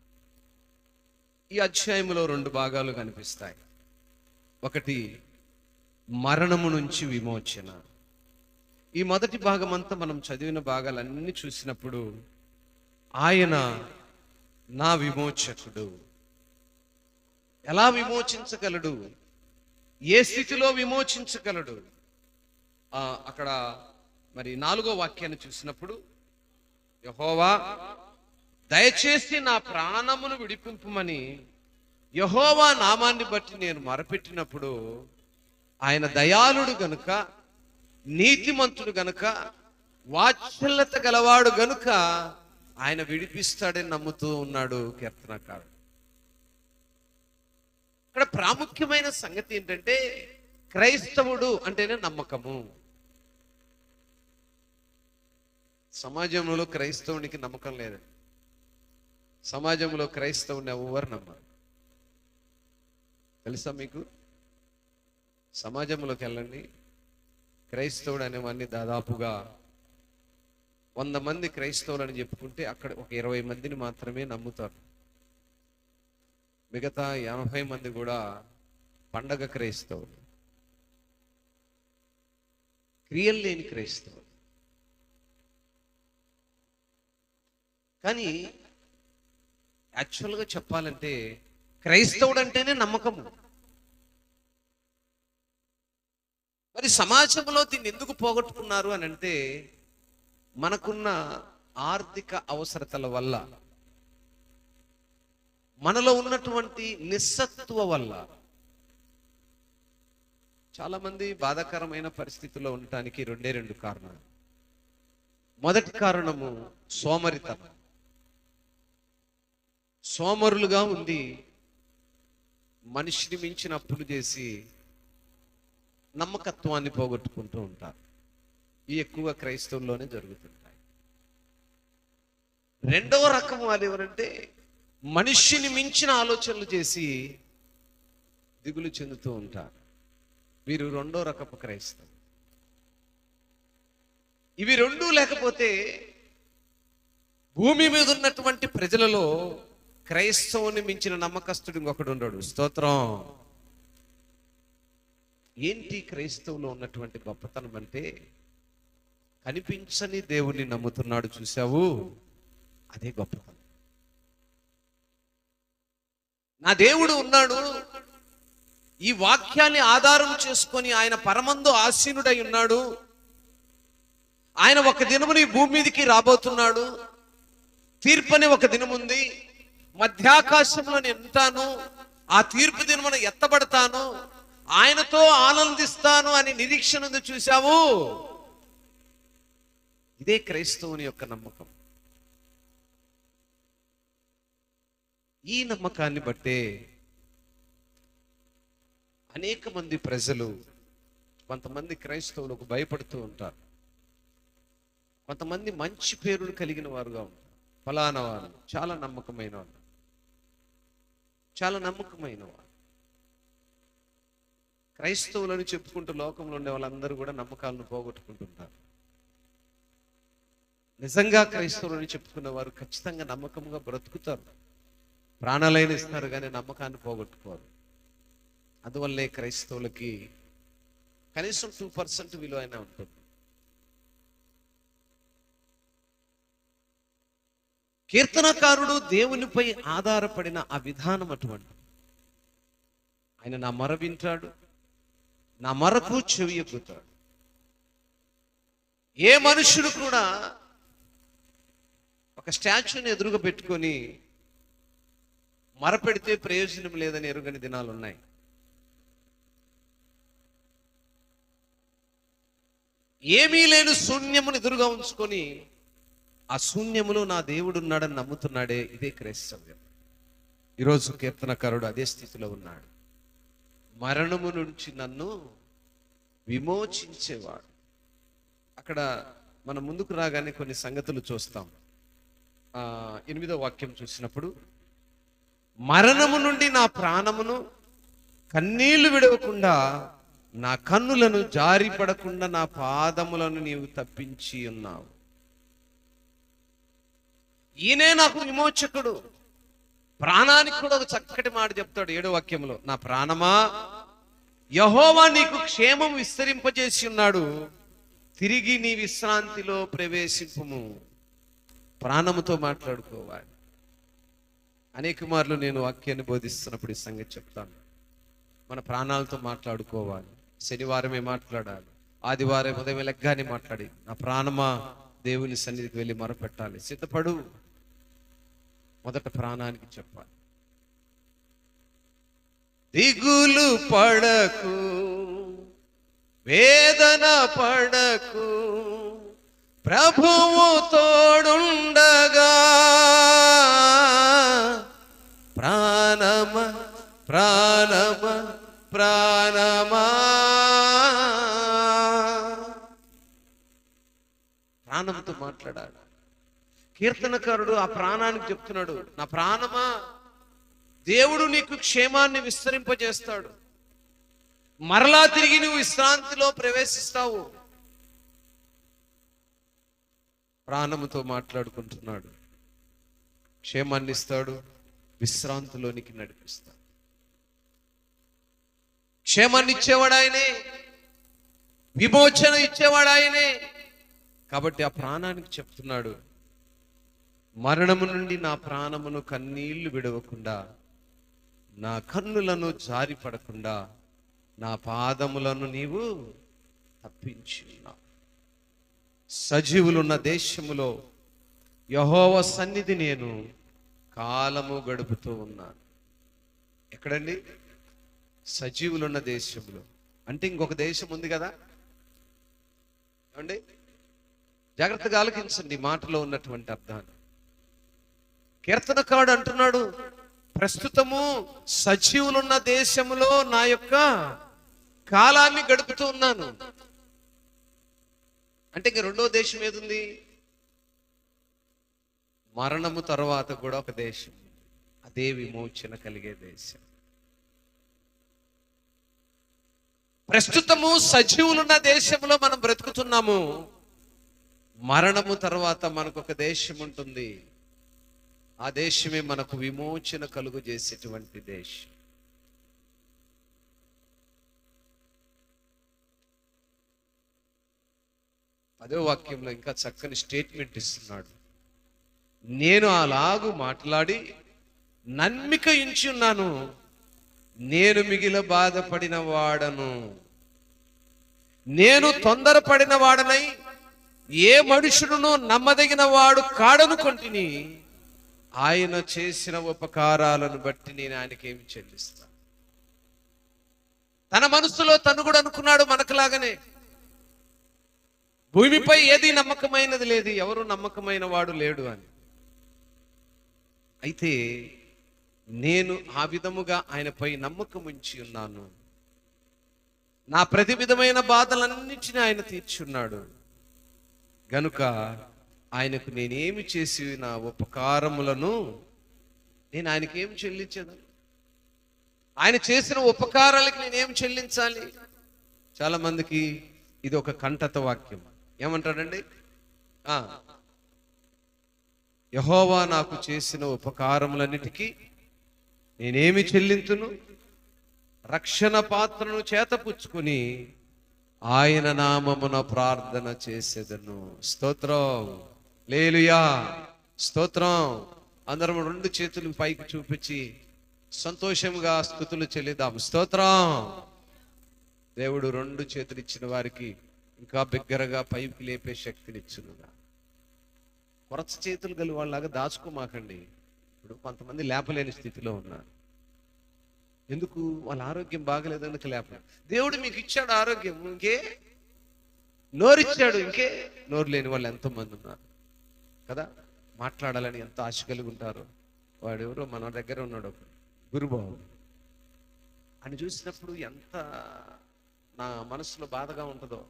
Speaker 1: ఈ అధ్యాయంలో 2 భాగాలు కనిపిస్తాయి. ఒకటి మరణము నుంచి విమోచన. ఈ మొదటి భాగం అంతా మనం చదివిన భాగాలన్నీ చూసినప్పుడు ఆయన నా విమోచకుడు, ఎలా విమోచించగలడు, ఏ స్థితిలో విమోచించగలడు. అక్కడ మరి 4వ వాక్యాన్ని చూసినప్పుడు, యెహోవా దయచేసి నా ప్రాణమును విడిపింపుమని యెహోవా నామాన్ని బట్టి నేను మొరపెట్టినప్పుడు, ఆయన దయాళుడు గనుక, నీతిమంతుడు గనుక, వాత్సల్యత గలవాడు గనుక ఆయన విడిపిస్తాడని నమ్ముతూ ఉన్నాడు కీర్తనకారుడు. ఇక్కడ ప్రాముఖ్యమైన సంగతి ఏంటంటే, క్రైస్తవుడు అంటేనే నమ్మకము. సమాజంలో క్రైస్తవునికి నమ్మకం లేదు. సమాజంలో క్రైస్తవుని ఎవరు నమ్మరు. తెలుసా మీకు? సమాజంలోకి వెళ్ళండి, క్రైస్తవుడు అనేవాడిని దాదాపుగా 100 మంది క్రైస్తవులు అని చెప్పుకుంటే అక్కడ ఒక 20 మందిని మాత్రమే నమ్ముతారు. మిగతా 80 మంది కూడా పండగ క్రైస్తవులు, క్రియలు లేని క్రైస్తవులు. కానీ యాక్చువల్గా చెప్పాలంటే క్రైస్తవుడు అంటేనే నమ్మకము. మరి సమాజంలో దీన్ని ఎందుకు పోగొట్టుకున్నారు అని అంటే, మనకున్న ఆర్థిక అవసరతల వల్ల, మనలో ఉన్నటువంటి నిస్సత్వ వల్ల. చాలామంది బాధాకరమైన పరిస్థితుల్లో ఉండటానికి రెండు కారణాలు. మొదటి కారణము సోమరితనం. సోమరులుగా ఉండి మనిషిని మించిన అప్పులు చేసి నమ్మకత్వాన్ని పోగొట్టుకుంటూ ఉంటారు. ఇవి ఎక్కువగా క్రైస్తవుల్లోనే జరుగుతుంటాయి. రెండవ రకం వాళ్ళు ఎవరంటే మనిషిని మించిన ఆలోచనలు చేసి దిగులు చెందుతూ ఉంటారు. వీరు రెండో రకపు క్రైస్తవులు. ఇవి రెండూ లేకపోతే భూమి మీద ఉన్నటువంటి ప్రజలలో క్రైస్తవుని మించిన నమ్మకస్తుడు ఇంకొకడు ఉండడు. స్తోత్రం. ఏంటి క్రైస్తవులో ఉన్నటువంటి గొప్పతనం అంటే, కనిపించని దేవుణ్ణి నమ్ముతున్నాడు. చూసావు, అదే గొప్పతనం. నా దేవుడు ఉన్నాడు, ఈ వాక్యాన్ని ఆధారం చేసుకొని ఆయన పరమందు ఆసీనుడై ఉన్నాడు, ఆయన ఒక దినముని భూమి మీదకి రాబోతున్నాడు, తీర్పని ఒక దినముంది, మధ్యాకాశంలో నేను ఉంటాను, ఆ తీర్పు దినమున ఎత్తబడతాను, ఆయనతో ఆనందిస్తాను అని నిరీక్షణ ఉంది. చూశావు, ఇదే క్రైస్తవుని యొక్క నమ్మకం. ఈ నమ్మకాన్ని బట్టే అనేక మంది ప్రజలు, కొంతమంది క్రైస్తవులకు భయపడుతూ ఉంటారు. కొంతమంది మంచి పేరులు కలిగిన వారుగా ఉంటారు. ఫలానా వారు చాలా నమ్మకమైన వారు, చాలా నమ్మకమైన వారు. క్రైస్తవులను చెప్పుకుంటూ లోకంలో ఉండే వాళ్ళందరూ కూడా నమ్మకాలను పోగొట్టుకుంటుంటారు. నిజంగా క్రైస్తవులని చెప్పుకున్న వారు ఖచ్చితంగా నమ్మకంగా బ్రతుకుతారు, ప్రాణాలైన ఇస్తారు, కానీ నమ్మకాన్ని పోగొట్టుకోరు. అందువల్లే క్రైస్తవులకి కనీసం 2% విలువ అయినా ఉంటుంది. కీర్తనకారుడు దేవునిపై ఆధారపడిన ఆ విధానం అటువంటి. ఆయన నా మొర వింటాడు, నా మొరకు చెవి ఎక్కుతాడు. ఏ మనుషుడు కూడా ఒక స్టాచ్యూని ఎదురుగా పెట్టుకొని మరపెడితే ప్రయోజనం లేదని ఎరుగని దినాలు ఉన్నాయి. ఏమీ లేని శూన్యమును ఎదురుగా ఉంచుకొని ఆ శూన్యములో నా దేవుడు ఉన్నాడని నమ్ముతున్నాడే, ఇదే క్రైస్తవ్యం. ఈరోజు కీర్తనకారుడు అదే స్థితిలో ఉన్నాడు. మరణము నుంచి నన్ను విమోచించేవాడు. అక్కడ మనం ముందుకు రాగానే కొన్ని సంగతులు చూస్తాం. 8వ వాక్యం చూసినప్పుడు, మరణము నుండి నా ప్రాణమును కన్నీళ్లు విడవకుండా, నా కన్నులను జారిపడకుండా నా పాదములను నీవు తప్పించి ఉన్నావు. ఈయనే నాకు విమోచకుడు. ప్రాణానికి కూడా ఒక చక్కటి మాట చెప్తాడు 7వ వాక్యంలో, నా ప్రాణమా యెహోవా నీకు క్షేమం విస్తరింపజేసి ఉన్నాడు, తిరిగి నీ విశ్రాంతిలో ప్రవేశింపుము. ప్రాణముతో మాట్లాడుకోవాలి. అనేక మార్లు నేను వాక్యాన్ని బోధిస్తున్నప్పుడు ఈ సంగతి చెప్తాను. మన ప్రాణాలతో మాట్లాడుకోవాలి. శనివారమే మాట్లాడాలి, ఆదివారం ఉదయం లెగ్గానే మాట్లాడి, నా ప్రాణమా దేవుని సన్నిధికి వెళ్ళి మొరపెట్టాలి. సిద్ధపడు. మొదట ప్రాణానికి చెప్పాలి, దిగులు పడకు, వేదన పడకు, ప్రభువు తోడుండగా. ప్రాణమ ప్రాణమ ప్రాణమా. ప్రాణంతో మాట్లాడాలి. కీర్తనకారుడు ఆ ప్రాణానికి చెప్తున్నాడు, నా ప్రాణమా దేవుడు నీకు క్షేమాన్ని విస్తరింపజేస్తాడు, మరలా తిరిగి నువ్వు విశ్రాంతిలో ప్రవేశిస్తావు. ప్రాణముతో మాట్లాడుకుంటున్నాడు. క్షేమాన్ని ఇస్తాడు, విశ్రాంతిలోనికి నడిపిస్తాడు. క్షేమాన్ని ఇచ్చేవాడు ఆయనే, విమోచన ఇచ్చేవాడు ఆయనే. కాబట్టి ఆ ప్రాణానికి చెప్తున్నాడు, మరణము నుండి నా ప్రాణమును కన్నీళ్లు విడవకుండా, నా కన్నులను జారిపడకుండా, నా పాదములను నీవు తప్పించి ఉన్నావు. సజీవులున్న దేశములో యెహోవా సన్నిధి నేను కాలము గడుపుతూ ఉన్నాను. ఎక్కడండి? సజీవులున్న దేశంలో. అంటే ఇంకొక దేశం ఉంది కదా ఏమండి? జాగ్రత్తగా ఆలకించండి మాటలో ఉన్నటువంటి అర్థాన్ని. కీర్తనకారుడు అంటున్నాడు, ప్రస్తుతము సజీవులున్న దేశంలో నా యొక్క కాలాన్ని గడుపుతూ ఉన్నాను. అంటే ఇంక రెండో దేశం ఏదుంది? మరణము తర్వాత కూడా ఒక దేశం, అదే విమోచన కలిగే దేశం. ప్రస్తుతము సజీవులున్న దేశంలో మనం బ్రతుకుతున్నాము. మరణము తర్వాత మనకు ఒక దేశం ఉంటుంది. ఆ దేశమే మనకు విమోచన కలుగు చేసేటువంటి దేశం. అదే వాక్యంలో ఇంకా చక్కని స్టేట్మెంట్ ఇస్తున్నాడు. నేను అలాగూ మాట్లాడి నమ్మిక ఉంచి ఉన్నాను, నేను మిగిల బాధపడిన వాడను. నేను తొందరపడిన వాడనై ఏ మనుషుడును నమ్మదగిన వాడు కాడనుకొంటిని. ఆయన చేసిన ఉపకారాలను బట్టి నేను ఆయనకి ఏమి చెల్లిస్తాను. తన మనసులో తను కూడా అనుకున్నాడు మనకులాగానే, భూమిపై ఏది నమ్మకమైనది లేదు, ఎవరు నమ్మకమైన వాడు లేడు అని. అయితే నేను ఆ విధముగా ఆయనపై నమ్మకం ఉంచి ఉన్నాను. నా ప్రతి విధమైన బాధలన్నిటిని ఆయన తీర్చున్నాడు గనుక ఆయనకు నేనేమి చేసి నా ఉపకారములను నేను ఆయనకి ఏం చెల్లించదు? ఆయన చేసిన ఉపకారాలకి నేనేం చెల్లించాలి? చాలా మందికి ఇది ఒక కంఠత వాక్యం. ఏమంటాడండి? యెహోవా నాకు చేసిన ఉపకారములన్నిటికీ నేనేమి చెల్లింతును? రక్షణ పాత్రను చేతపుచ్చుకుని ఆయన నామమున ప్రార్థన చేసేదను. స్తోత్రం, హల్లెలూయా, స్తోత్రం. అందరం రెండు చేతులు పైకి చూపించి సంతోషంగా స్తుతులు చెల్లిద్దాం. స్తోత్రం. దేవుడు రెండు చేతులు ఇచ్చిన వారికి ఇంకా బిగ్గరగా పైకి లేపే శక్తినిచ్చునుగా. కొరచ చేతులు గల వాళ్ళలాగా దాచుకోమాకండి. ఇప్పుడు కొంతమంది లేపలేని స్థితిలో ఉన్నారు. ఎందుకు? వాళ్ళ ఆరోగ్యం బాగలేదనుక లేపలేదు. దేవుడు మీకు ఇచ్చాడు ఆరోగ్యం, ఇంకే నోరిచ్చాడు, ఇంకే నోరు లేని వాళ్ళు ఎంతో మంది ఉన్నారు కదా. మాట్లాడాలని ఎంత ఆశ కలిగి ఉంటారో. వాడెవరో మన దగ్గర ఉన్నాడు, ఒక గురుబాబు. అని చూసినప్పుడు ఎంత నా మనసులో బాధగా ఉంటుందో.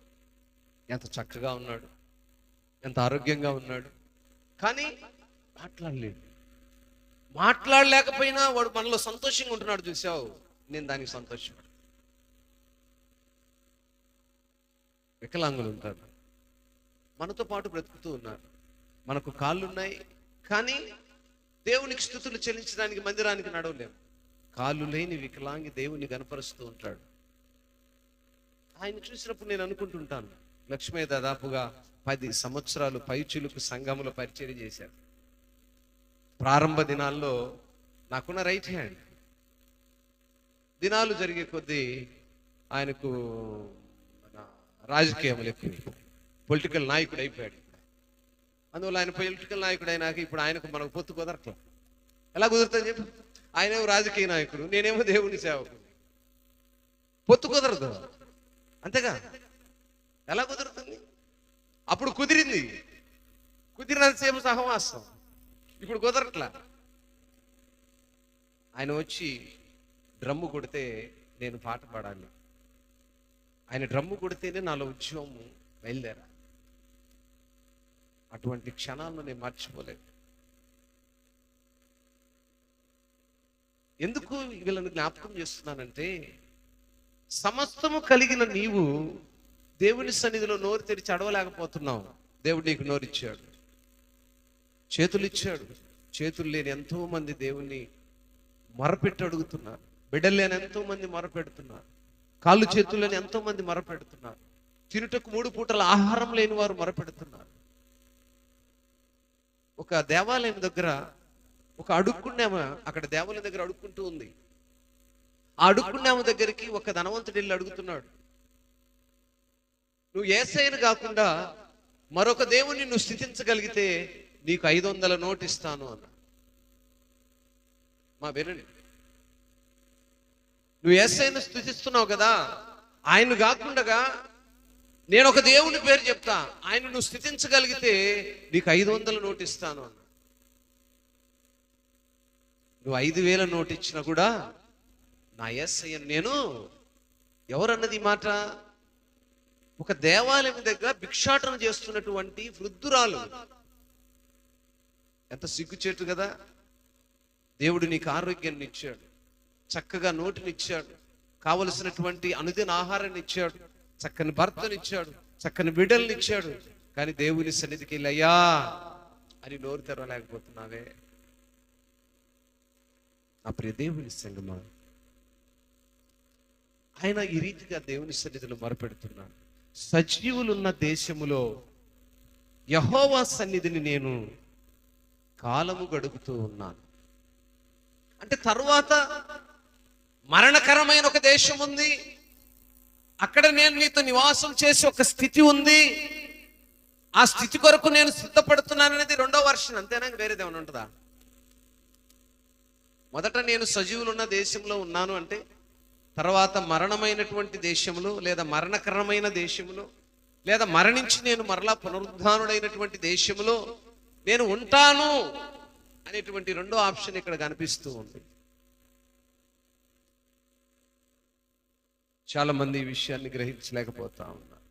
Speaker 1: ఎంత చక్కగా ఉన్నాడు, ఎంత ఆరోగ్యంగా ఉన్నాడు, కానీ మాట్లాడలేడు. మాట్లాడలేకపోయినా వాడు మనలో సంతోషంగా ఉంటున్నాడు. చూసావు, నేను దానికి సంతోషం. వికలాంగులు ఉంటారు, మనతో పాటు బ్రతుకుతూ ఉన్నారు. మనకు కాళ్ళు ఉన్నాయి, కానీ దేవునికి స్తుతులు చెల్లించడానికి మందిరానికి నడవలేము. కాళ్ళు లేని వికలాంగి దేవుని గనపరుస్తూ ఉంటాడు. ఆయన చూసినప్పుడు నేను అనుకుంటుంటాను, లక్ష్మయ్య దాదాపుగా 10 సంవత్సరాలు పైచిలుకు సంఘములో పరిచర్య చేశాడు. ప్రారంభ దినాల్లో నాకున్న రైట్ హ్యాండ్. దినాలు జరిగే కొద్దీ ఆయనకు రాజకీయములు ఎక్కువ, పొలిటికల్ నాయకుడు అయిపోయాడు. అందువల్ల ఆయన పొలిటికల్ నాయకుడు అయినాక ఇప్పుడు ఆయనకు మనకు పొత్తు కుదరట్లా. ఎలా కుదురుతుంది చెప్పు? ఆయనేమో రాజకీయ నాయకుడు, నేనేమో దేవుని సేవకుడు. పొత్తు కుదరదు, అంతేగా? ఎలా కుదురుతుంది? అప్పుడు కుదిరింది, కుదిరినంతసేపు సహవాసం. ఇప్పుడు కుదరట్లా. ఆయన వచ్చి డ్రమ్ము కొడితే నేను పాట పాడాలి, ఆయన డ్రమ్ము కొడితేనే నాలో ఉద్యోగం బయలుదేరా. అటువంటి క్షణాలను నేను మర్చిపోలేదు. ఎందుకు వీళ్ళని జ్ఞాపకం చేస్తున్నానంటే, సమస్తము కలిగిన నీవు దేవుని సన్నిధిలో నోరు తెరిచి అడవలేకపోతున్నావు. దేవుడు నీకు నోరిచ్చాడు, చేతులు ఇచ్చాడు. చేతులు లేని ఎంతో మంది దేవుణ్ణి మొరపెట్టి అడుగుతున్నారు. బిడ్డలు లేని ఎంతో మంది మొరపెడుతున్నారు. కాళ్ళు చేతులు లేని ఎంతో మంది మొరపెడుతున్నారు. తినుటకు 3 పూటల ఆహారం లేని వారు మొరపెడుతున్నారు. ఒక దేవాలయం దగ్గర ఒక అడుక్కున్నామ అక్కడ దేవాలయం దగ్గర అడుక్కుంటూ ఉంది. ఆ అడుక్కున్నామ దగ్గరికి ఒక ధనవంతుడు వెళ్ళి అడుగుతున్నాడు, నువ్వు యేసయ్యను కాకుండా మరొక దేవుణ్ణి నువ్వు స్థితించగలిగితే నీకు 500 నోటు ఇస్తాను అన్న. మా వినండి, నువ్వు యేసయ్యను స్థుతిస్తున్నావు కదా, ఆయన కాకుండా నేను ఒక దేవుని పేరు చెప్తా, ఆయన నువ్వు స్థితించగలిగితే నీకు 500 నోటు ఇస్తాను అన్న. నువ్వు 5,000 నోటు ఇచ్చినా కూడా నా యేసయ్య నేను. ఎవరన్నది ఈ మాట? ఒక దేవాలయం దగ్గర భిక్షాటన చేస్తున్నటువంటి వృద్ధురాలు. ఎంత సిగ్గుచేటు కదా. దేవుడు నీకు ఆరోగ్యాన్ని ఇచ్చాడు, చక్కగా నోటినిచ్చాడు, కావలసినటువంటి అనుదిన ఆహారాన్ని ఇచ్చాడు, చక్కని భర్తనిచ్చాడు, చక్కని బిడ్డల్ని ఇచ్చాడు. కానీ దేవుని సన్నిధికి వెళ్ళి అయ్యా అని నోరు తెరవలేకపోతున్నావే. నా ప్రియ దేవుని సంగమా, ఆయన ఈ రీతిగా దేవుని సన్నిధిలో మొరపెడుతున్నాడు. సజీవులున్న దేశములో యెహోవా సన్నిధిని నేను కాలము గడుపుతూ ఉన్నాను. అంటే తరువాత మరణకరమైన ఒక దేశం ఉంది, అక్కడ నేను నీతో నివాసం చేసే ఒక స్థితి ఉంది. ఆ స్థితి కొరకు నేను సిద్ధపడుతున్నాను అనేది 2వ వర్షన్. అంతేనా? వేరేదేమైనా ఉంటుందా? మొదట నేను సజీవులున్న దేశంలో ఉన్నాను అంటే, తర్వాత మరణమైనటువంటి దేశంలో లేదా మరణకరమైన దేశంలో లేదా మరణించి నేను మరలా పునరుద్ధానుడైనటువంటి దేశంలో నేను ఉంటాను అనేటువంటి 2వ ఆప్షన్ ఇక్కడ కనిపిస్తూ ఉంది. చాలా మంది ఈ విషయాన్ని గ్రహించలేకపోతా ఉన్నారు.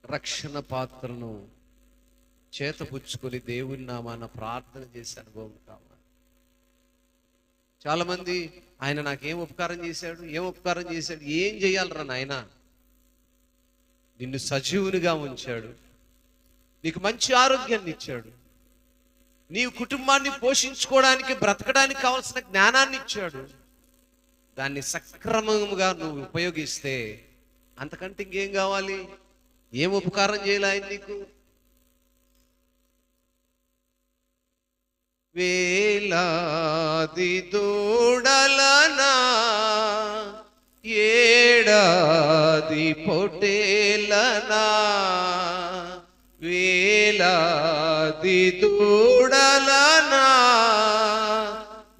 Speaker 1: రక్షణ పాత్రను చేతపుచ్చుకొని దేవుని నామాన ప్రార్థన చేసే అనుభవం కావాలి. చాలా మంది ఆయన నాకేం ఉపకారం చేశాడు, ఏం ఉపకారం చేశాడు, ఏం చేయాలరా నాయన? నిన్ను సజీవునిగా ఉంచాడు, నీకు మంచి ఆరోగ్యాన్ని ఇచ్చాడు, నీ కుటుంబాన్ని పోషించుకోవడానికి బ్రతకడానికి కావాల్సిన జ్ఞానాన్ని ఇచ్చాడు. దాన్ని సక్రమంగా నువ్వు ఉపయోగిస్తే అంతకంటే ఇంకేం కావాలి? ఏం ఉపకారం చేయాలి ఆయన నీకు? వేలాది దూడలనా ఏడాది పొటేలనా, వేలాది దూడలనా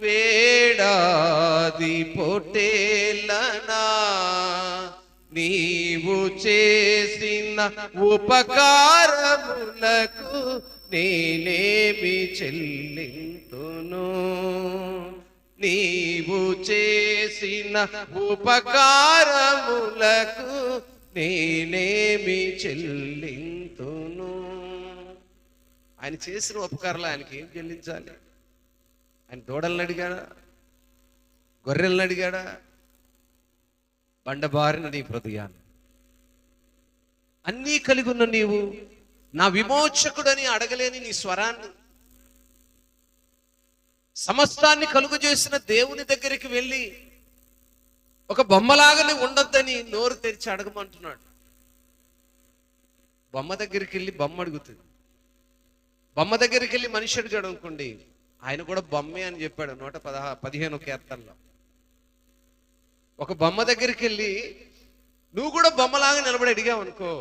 Speaker 1: వేడాది పొటేలనా, నీవు చేసిన ఉపకారములకు నేనేమి చెల్లింతును? నీవు చేసిన ఉపకారములకు నేనేమి చెల్లింతును? ఆయన చేసిన ఉపకారాలు ఆయనకి ఏం చెల్లించాలి? ఆయన దూడలను అడిగాడా? గొర్రెలను అడిగాడా? బండబారిన నీ హృదయాన్ని అన్నీ కలిగి ఉన్న నీవు నా విమోచకుడని అడగలేని నీ స్వరాన్ని, సమస్తాన్ని కలుగు చేసిన దేవుని దగ్గరికి వెళ్ళి ఒక బొమ్మలాగానే ఉండొద్దని నోరు తెరిచి అడగమంటున్నాడు. బొమ్మ దగ్గరికి వెళ్ళి బొమ్మ అడుగుతుంది. బొమ్మ దగ్గరికి వెళ్ళి మనిషి అడిగాడు అనుకోండి, ఆయన కూడా బొమ్మే అని చెప్పాడు 115 కీర్తనలో. ఒక బొమ్మ దగ్గరికి వెళ్ళి నువ్వు కూడా బొమ్మలాగా నిలబడి అడిగావు అనుకో,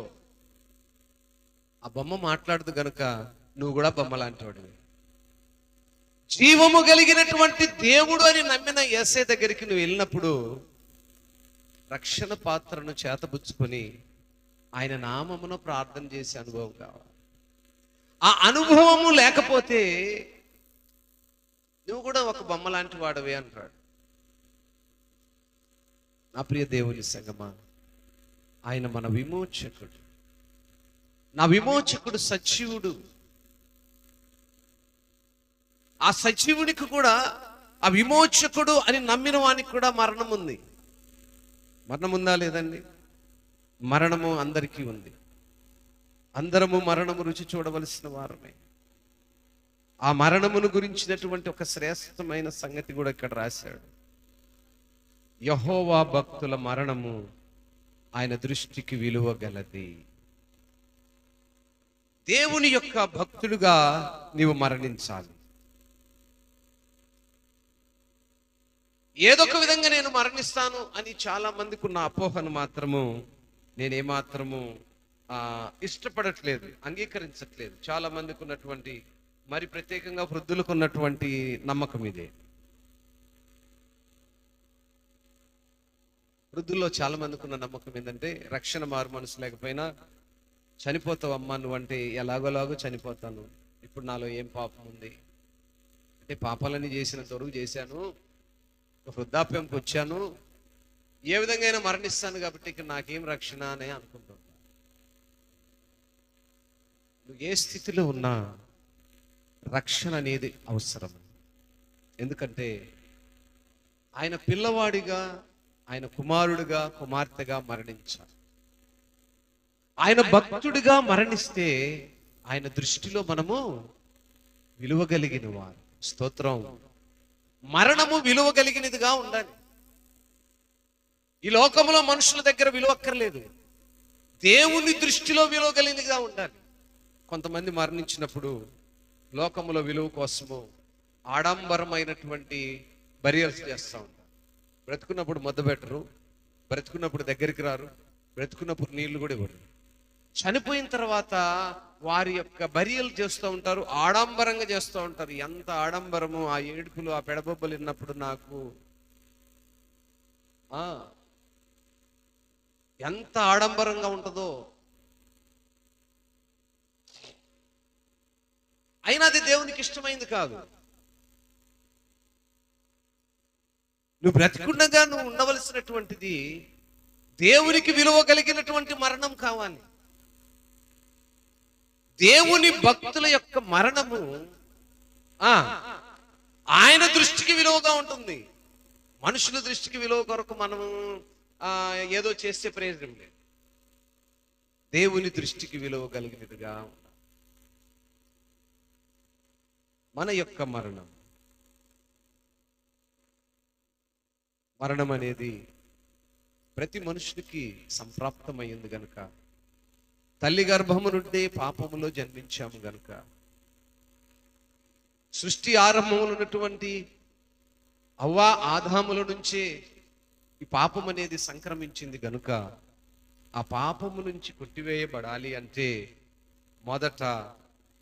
Speaker 1: ఆ బొమ్మ మాట్లాడదు గనుక నువ్వు కూడా బొమ్మలాంటి వాడివి. జీవము కలిగినటువంటి దేవుడు అని నమ్మిన యేసే దగ్గరికి నువ్వు వెళ్ళినప్పుడు రక్షణ పాత్రను చేతబుచ్చుకొని ఆయన నామమున ప్రార్థన చేసే అనుభవం కావాలి. ఆ అనుభవము లేకపోతే నువ్వు కూడా ఒక బొమ్మ లాంటి వాడవే అంటాడు. నా ప్రియ దేవుని సంగమా, ఆయన మన విమోచకుడు. నా విమోచకుడు సజీవుడు. ఆ సజీవునికి కూడా, ఆ విమోచకుడు అని నమ్మిన వానికి కూడా మరణం ఉంది. మరణం ఉందా లేదండి? మరణము అందరికీ ఉంది. అందరము మరణము రుచి చూడవలసిన వారమే. ఆ మరణమును గురించినటువంటి ఒక శ్రేష్టమైన సంగతి కూడా ఇక్కడ రాశాడు. యెహోవా భక్తుల మరణము ఆయన దృష్టికి విలువ గలది. దేవుని యొక్క భక్తుడుగా నీవు మరణించాలి. ఏదొక విధంగా నేను మరణిస్తాను అని చాలా మందికి ఉన్న అపోహను మాత్రము నేనేమాత్రము ఇష్టపడట్లేదు, అంగీకరించట్లేదు. చాలా మందికి ఉన్నటువంటి, మరి ప్రత్యేకంగా వృద్ధులకు ఉన్నటువంటి నమ్మకం ఇదే. వృద్ధుల్లో చాలా మందికి ఉన్న నమ్మకం ఏంటంటే రక్షణ మారు మనసు లేకపోయినా చనిపోతావమ్మా నువ్వంటే ఎలాగోలాగో చనిపోతాను, ఇప్పుడు నాలో ఏం పాపం ఉంది అంటే పాపాలన్నీ చేసినంత వరకు చేశాను, వృద్ధాప్యంకి వచ్చాను, ఏ విధంగా అయినా మరణిస్తాను కాబట్టి ఇక నాకేం రక్షణ అనే అనుకుంటాను. నువ్వు ఏ స్థితిలో ఉన్నా రక్షణ అనేది అవసరం. ఎందుకంటే ఆయన పిల్లవాడిగా, ఆయన కుమారుడిగా, కుమార్తెగా మరణించాలి. ఆయన భక్తుడిగా మరణిస్తే ఆయన దృష్టిలో మనము విలువ కలిగిన వారు. స్తోత్రం. మరణము విలువ కలిగినదిగా ఉండాలి. ఈ లోకంలో మనుషుల దగ్గర విలువ అక్కర్లేదు, దేవుని దృష్టిలో విలువ కలిగినదిగా ఉండాలి. కొంతమంది మరణించినప్పుడు లోకములో విలువ కోసము ఆడంబరమైనటువంటి బరియల్స్ చేస్తూ ఉంటారు. బ్రతుకున్నప్పుడు మొద్ద పెట్టరు, బ్రతుకున్నప్పుడు దగ్గరికి రారు, బ్రతుకున్నప్పుడు నీళ్లు కూడా ఇవ్వరు. చనిపోయిన తర్వాత వారి యొక్క బరియలు చేస్తూ ఉంటారు, ఆడంబరంగా చేస్తూ ఉంటారు. ఎంత ఆడంబరము! ఆ ఏడుపులు, ఆ పెడబొబ్బలు విన్నప్పుడు నాకు ఎంత ఆడంబరంగా ఉంటుందో. అయినా అది దేవునికి ఇష్టమైంది కాదు. నువ్వు బ్రతికుండగా నువ్వు ఉండవలసినటువంటిది దేవునికి విలువ కలిగినటువంటి మరణం కావాలి. దేవుని భక్తుల యొక్క మరణము ఆయన దృష్టికి విలువగా ఉంటుంది. మనుషుల దృష్టికి విలువ కొరకు మనము ఏదో చేసే ప్రయోజనం లేదు. దేవుని దృష్టికి విలువ కలిగినట్టుగా మన యొక్క మరణం అనేది ప్రతి మనుషునికి సంప్రాప్తమైంది గనుక, తల్లి గర్భము నుండి పాపములో జన్మించాము గనుక, సృష్టి ఆరంభంలో ఉన్నటువంటి అవ్వ ఆదాముల నుంచే ఈ పాపం అనేది సంక్రమించింది గనుక, ఆ పాపము నుంచి కొట్టివేయబడాలి అంటే మొదట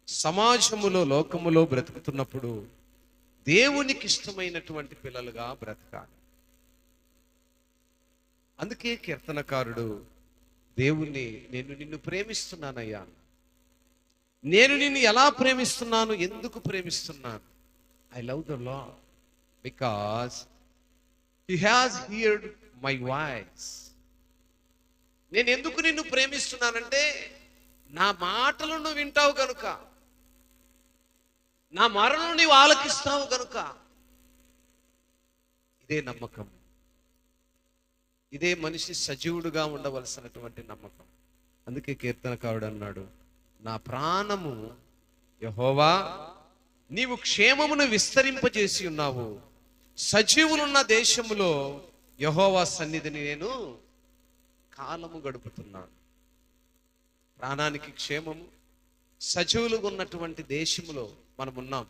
Speaker 1: సమాజములో, లోకములో బ్రతుకుతున్నప్పుడు దేవునికి ఇష్టమైనటువంటి పిల్లలుగా బ్రతకాలి. అందుకే కీర్తనకారుడు దేవుణ్ణి, నేను నిన్ను ప్రేమిస్తున్నానయ్యా, నేను నిన్ను ఎలా ప్రేమిస్తున్నాను, ఎందుకు ప్రేమిస్తున్నాను? I love the lord because he has heard my voice. నేను ఎందుకు నిన్ను ప్రేమిస్తున్నానంటే నా మాటలు నువ్వు వింటావు గనుక, నా మరణం నీవు ఆలకిస్తావు గనుక. ఇదే నమ్మకం, ఇదే మనిషి సజీవుడుగా ఉండవలసినటువంటి నమ్మకం. అందుకే కీర్తనకారుడు అన్నాడు, నా ప్రాణము యెహోవా నీవు క్షేమమును విస్తరింపజేసి ఉన్నావు, సజీవులున్న దేశములో యెహోవా సన్నిధిని నేను కాలము గడుపుతున్నాను. ప్రాణానికి క్షేమము, సజీవులుగా ఉన్నటువంటి దేశంలో మనం ఉన్నాం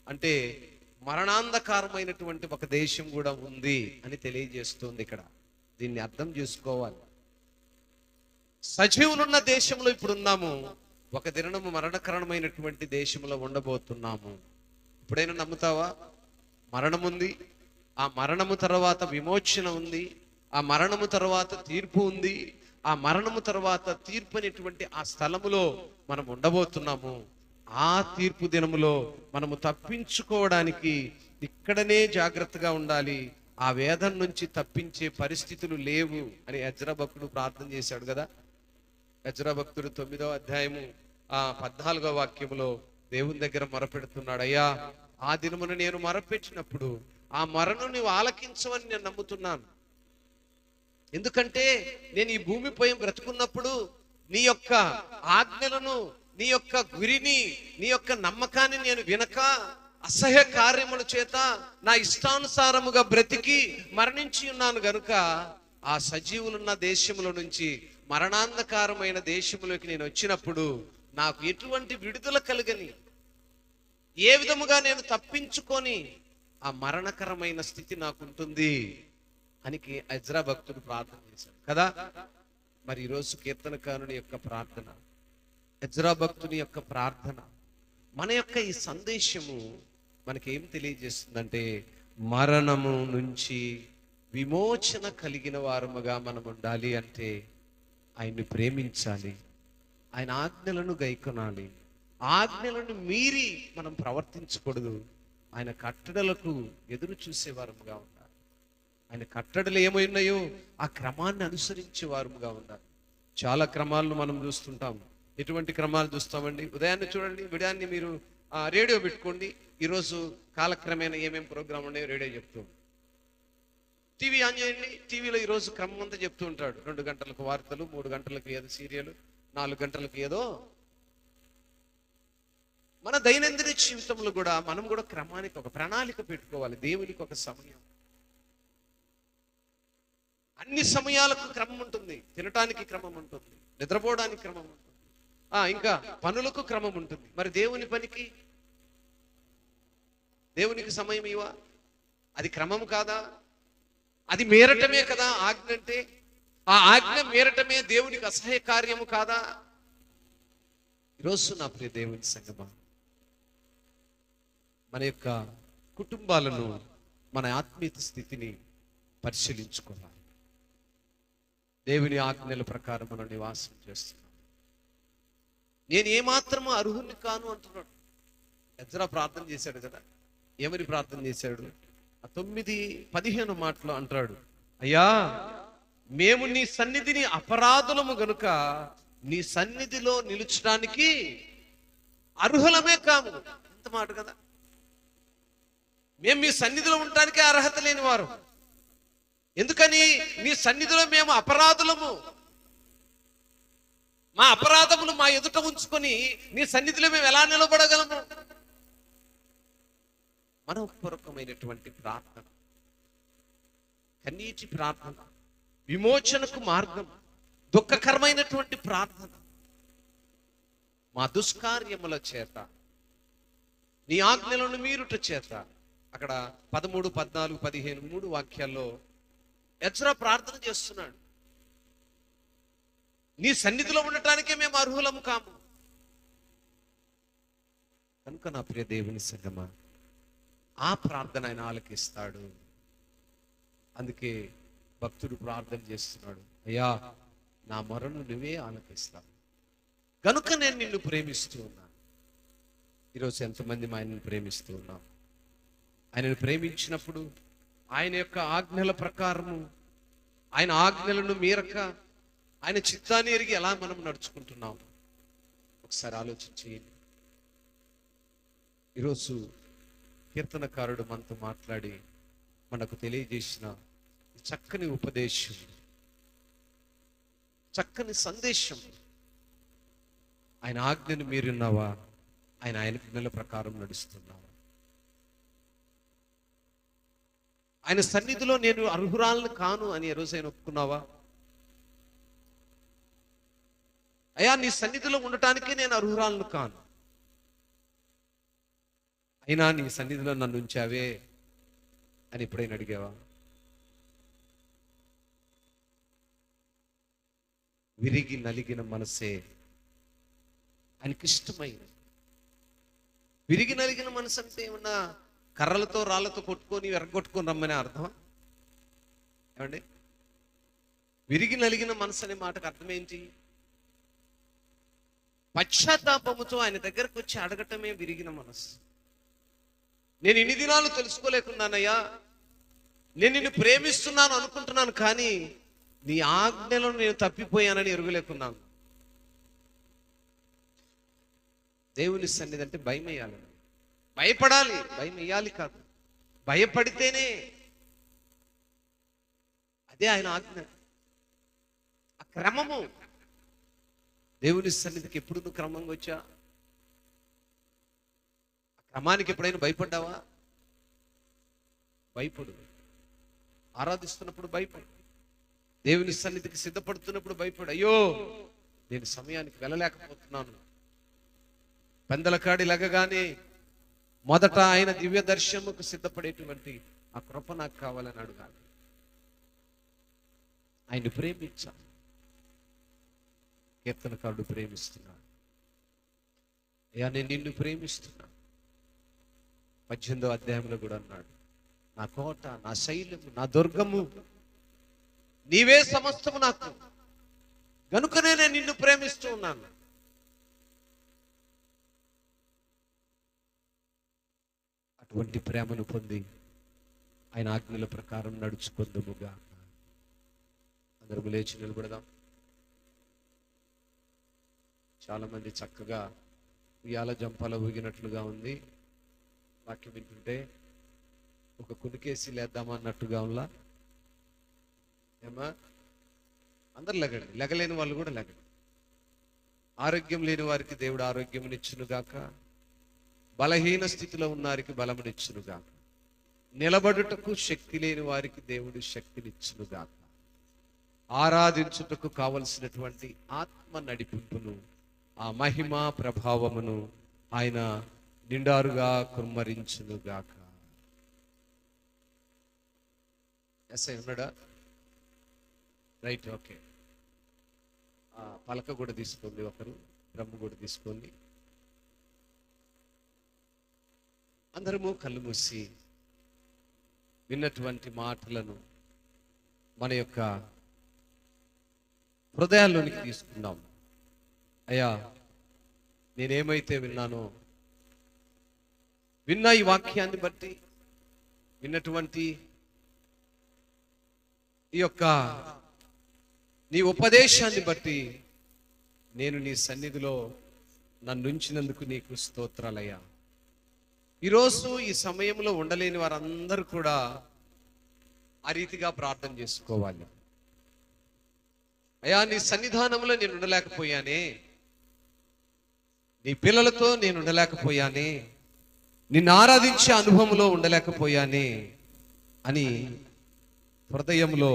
Speaker 1: అంటే మరణాంధకారమైనటువంటి ఒక దేశం కూడా ఉంది అని తెలియజేస్తుంది ఇక్కడ. దీన్ని అర్థం చేసుకోవాలి. సజీవులున్న దేశంలో ఇప్పుడు ఉన్నాము, ఒక దినము మరణకరమైనటువంటి దేశంలో ఉండబోతున్నాము. ఇప్పుడైనా నమ్ముతావా? మరణం ఉంది, ఆ మరణము తర్వాత విమోచన ఉంది, ఆ మరణము తర్వాత తీర్పు ఉంది, ఆ మరణము తర్వాత తీర్పు అనేటువంటి ఆ స్థలములో మనం ఉండబోతున్నాము. ఆ తీర్పు దినములో మనము తప్పించుకోవడానికి ఇక్కడనే జాగ్రత్తగా ఉండాలి. ఆ వేదన నుంచి తప్పించే పరిస్థితులు లేవు అని ఎజ్రా భక్తుడు ప్రార్థన చేశాడు కదా. ఎజ్రా భక్తుడు 9వ అధ్యాయము 14వ వాక్యములో దేవుని దగ్గర మొరపెడుతున్నాడు, అయ్యా ఆ దినమును నేను మొరపెట్టినప్పుడు ఆ మరణం నీవు ఆలకించవని నేను నమ్ముతున్నాను. ఎందుకంటే నేను ఈ భూమిపై బ్రతుకున్నప్పుడు నీ యొక్క ఆజ్ఞలను, నీ యొక్క గురిని, నీ యొక్క నమ్మకాన్ని నేను వినక అసహ్య కార్యముల చేత నా ఇష్టానుసారముగా బ్రతికి మరణించి ఉన్నాను గనుక, ఆ సజీవులున్న దేశముల నుంచి మరణాంధకారమైన దేశములోకి నేను వచ్చినప్పుడు నాకు ఎటువంటి విడుదల కలగని, ఏ విధముగా నేను తప్పించుకొని ఆ మరణకరమైన స్థితి నాకు ఉంటుంది అని ఎజ్రా భక్తుడు ప్రార్థన చేశాడు కదా. మరి ఈరోజు కీర్తనకారుని యొక్క ప్రార్థన, ఎజ్రా భక్తుని యొక్క ప్రార్థన, మన యొక్క ఈ సందేశము మనకేం తెలియజేస్తుందంటే మరణము నుంచి విమోచన కలిగిన వారముగా మనం ఉండాలి అంటే ఆయన్ని ప్రేమించాలి, ఆయన ఆజ్ఞలను గైకొనాలి. ఆజ్ఞలను మీరి మనం ప్రవర్తించకూడదు. ఆయన కట్టడలకు ఎదురు చూసేవారముగా ఉండాలి. ఆయన కట్టడలు ఏమైనాయో ఆ క్రమాన్ని అనుసరించే వారముగా ఉండాలి. చాలా క్రమాలను మనం చూస్తుంటాం. ఎటువంటి క్రమాలు చూస్తామండి? ఉదయాన్నే చూడండి, ఉదయాన్నే మీరు రేడియో పెట్టుకోండి. ఈరోజు కాలక్రమేణా ఏమేమి ప్రోగ్రాం ఉన్నాయో రేడియో చెప్తూ, టీవీ ఆన్ చేయండి, టీవీలో ఈరోజు క్రమం అంతా చెప్తూ ఉంటాడు. 2 గంటలకు వార్తలు, 3 గంటలకు ఏదో సీరియల్, 4 గంటలకు ఏదో. మన దైనందిన జీవితంలో కూడా మనం కూడా క్రమానికి ఒక ప్రణాళిక పెట్టుకోవాలి. దేవునికి ఒక సమయం, అన్ని సమయాలకు క్రమం ఉంటుంది. తినటానికి క్రమం ఉంటుంది, నిద్రపోవడానికి క్రమం ఉంటుంది, ఇంకా పనులకు క్రమం ఉంటుంది. మరి దేవుని పనికి, దేవునికి సమయం ఇవా? అది క్రమం కాదా? అది మేరటమే కదా ఆజ్ఞ అంటే. ఆ ఆజ్ఞ మేరటమే దేవునికి అసహ్య కార్యము కాదా? ఈరోజు నా ప్రియ దేవుని సంగమా, మన యొక్క కుటుంబాలను, మన ఆత్మీయ స్థితిని పరిశీలించుకోవాలి. దేవుని ఆజ్ఞల ప్రకారం మనం నివాసం చేస్తున్నాం. నేను ఏమాత్రము అర్హుని కాను అంటున్నాడు. ఎజ్రా ప్రార్థన చేశాడు కదా. ఏమని ప్రార్థన చేశాడు? 9:15 మాటలో అంటాడు, అయ్యా మేము నీ సన్నిధిని అపరాధులము గనుక నీ సన్నిధిలో నిలుచడానికి అర్హులమే కాము. ఎంత మాట కదా. మేము మీ సన్నిధిలో ఉండటానికి అర్హత లేని వారు. ఎందుకని? నీ సన్నిధిలో మేము అపరాధులము. మా అపరాధములు మా ఎదుట ఉంచుకొని నీ సన్నిధిలో మేము ఎలా నిలబడగలము? మనఃపూర్వకమైనటువంటి ప్రార్థన, కన్నీటి ప్రార్థన, విమోచనకు మార్గం, దుఃఖకరమైనటువంటి ప్రార్థన. మా దుష్కార్యముల చేత, నీ ఆజ్ఞలను మీరుట చేత. అక్కడ 13, 14, 15 3 వాక్యాల్లో ఎజ్రా ప్రార్థన చేస్తున్నాడు. నీ సన్నిధిలో ఉండటానికే మేము అర్హులము కాము. కనుక నా ప్రియ దేవుని సంగమా, ఆ ప్రార్థన ఆయన ఆలకిస్తాడు. అందుకే భక్తుడు ప్రార్థన చేస్తున్నాడు, అయ్యా నా మొరను నువ్వే ఆలకిస్తావు కనుక నేను నిన్ను ప్రేమిస్తూ ఉన్నాను. ఈరోజు ఎంతమంది ఆయనను ప్రేమిస్తూ ఉన్నాం? ఆయనను ప్రేమించినప్పుడు ఆయన యొక్క ఆజ్ఞల ప్రకారము, ఆయన ఆజ్ఞలను మీరక ఆయన చిత్తాన్ని ఎరిగి ఎలా మనం నడుచుకుంటున్నాం ఒకసారి ఆలోచించేయండి. ఈరోజు కీర్తనకారుడు మనతో మాట్లాడి మనకు తెలియజేసిన చక్కని ఉపదేశం, చక్కని సందేశం. ఆయన ఆజ్ఞను మీరున్నావా? ఆయన ఆజ్ఞల ప్రకారం నడుస్తున్నావా? ఆయన సన్నిధిలో నేను అర్హురాలను కాను అని ఏ రోజైనా ఒప్పుకున్నావా? అయ్యా నీ సన్నిధిలో ఉండటానికి నేను అర్హురాలను కాను, అయినా నీ సన్నిధిలో నన్ను ఉంచావే అని ఎప్పుడైనా అడిగావా? విరిగి నలిగిన మనసే ఆయనకి ఇష్టమైనది. విరిగి నలిగిన మనసు అంటే ఏమన్నా కర్రలతో రాళ్లతో కొట్టుకొని ఎరగొట్టుకొని రమ్మనే అర్థం ఏమండి? విరిగి నలిగిన మనసు అనే మాటకు అర్థం ఏంటి? పశ్చాత్తాపముతో ఆయన దగ్గరకు వచ్చి అడగటమే విరిగిన మనసు. నేను ఇన్ని దినాలు తెలుసుకోలేకున్నానయ్యా, నేను నిన్ను ప్రేమిస్తున్నాను అనుకుంటున్నాను, కానీ నీ ఆజ్ఞలను నేను తప్పిపోయానని ఎరుగలేకున్నాను. దేవుని సన్నిధి అంటే భయం వేయాలి, భయపడాలి. భయం వేయాలి కాదు, భయపడితేనే. అదే ఆయన ఆజ్ఞ, ఆ క్రమము. దేవుని సన్నిధికి ఎప్పుడు నువ్వు క్రమంగా వచ్చా? ఆ క్రమానికి ఎప్పుడైనా భయపడ్డావా? భయపడు. ఆరాధిస్తున్నప్పుడు భయపడు, దేవుని సన్నిధికి సిద్ధపడుతున్నప్పుడు భయపడు. అయ్యో నేను సమయానికి వెళ్ళలేకపోతున్నాను. పెందలకాడి లెగగానే మొదట ఆయన దివ్య దర్శనముకు సిద్ధపడేటువంటి ఆ కృప నాకు కావాలని అడగాలి. ఆయన్ని ప్రేమించాలి. కీర్తనకారుడు ప్రేమిస్తున్నాడు. అయ్యా నేను నిన్ను ప్రేమిస్తున్నాను. 18వ అధ్యాయంలో కూడా అన్నాడు, నా కోట, నా శైలము, నా దుర్గము, నీవే సమస్తము నాకు, గనుకనే నేను నిన్ను ప్రేమిస్తూ ఉన్నాను. అటువంటి ప్రేమను పొంది ఆయన ఆజ్ఞల ప్రకారం నడుచుకుందుముగా. అందరూ లేచి నిలబడదాం. చాలా మంది చక్కగా ఉయ్యాల జంపాల ఊగినట్లుగా ఉంది. వాక్యం వింటుంటే ఒక కునికేసి లేద్దామా అన్నట్టుగా ఉందా? ఏమా అందరు లెగండి, లెగలేని వాళ్ళు కూడా లెగండి. ఆరోగ్యం లేని వారికి దేవుడు ఆరోగ్యమునిచ్చునుగాక, బలహీన స్థితిలో ఉన్నవారికి బలమునిచ్చునుగాక, నిలబడుటకు శక్తి లేని వారికి దేవుడు శక్తినిచ్చునుగాక, ఆరాధించుటకు కావలసినటువంటి ఆత్మ నడిపింపును, ఆ మహిమ ప్రభావమును ఆయన నిండారుగా కుమ్మరించునుగాక. ఎస్ఐ ఉన్నాడా? Right, okay. పలక కూడా తీసుకోండి, ఒకరు బ్రహ్మ కూడా తీసుకోండి. అందరము కళ్ళు మూసి విన్నటువంటి మాటలను మన యొక్క హృదయాల్లోనికి తీసుకుందాం. అయ్యా, నేనేమైతే విన్నానో, విన్న ఈ వాక్యాన్ని బట్టి, విన్నటువంటి ఈ యొక్క నీ ఉపదేశాన్ని బట్టి నేను నీ సన్నిధిలో నన్ను ఉంచినందుకు నీకు స్తోత్రాలయ్యా. ఈరోజు ఈ సమయంలో ఉండలేని వారందరూ కూడా ఆ రీతిగా ప్రార్థన చేసుకోవాలి. అయ్యా, నీ సన్నిధానంలో నేను ఉండలేకపోయానే, నీ పిల్లలతో నేను ఉండలేకపోయానే, నిన్ను ఆరాధించే అనుభవంలో ఉండలేకపోయానే అని హృదయంలో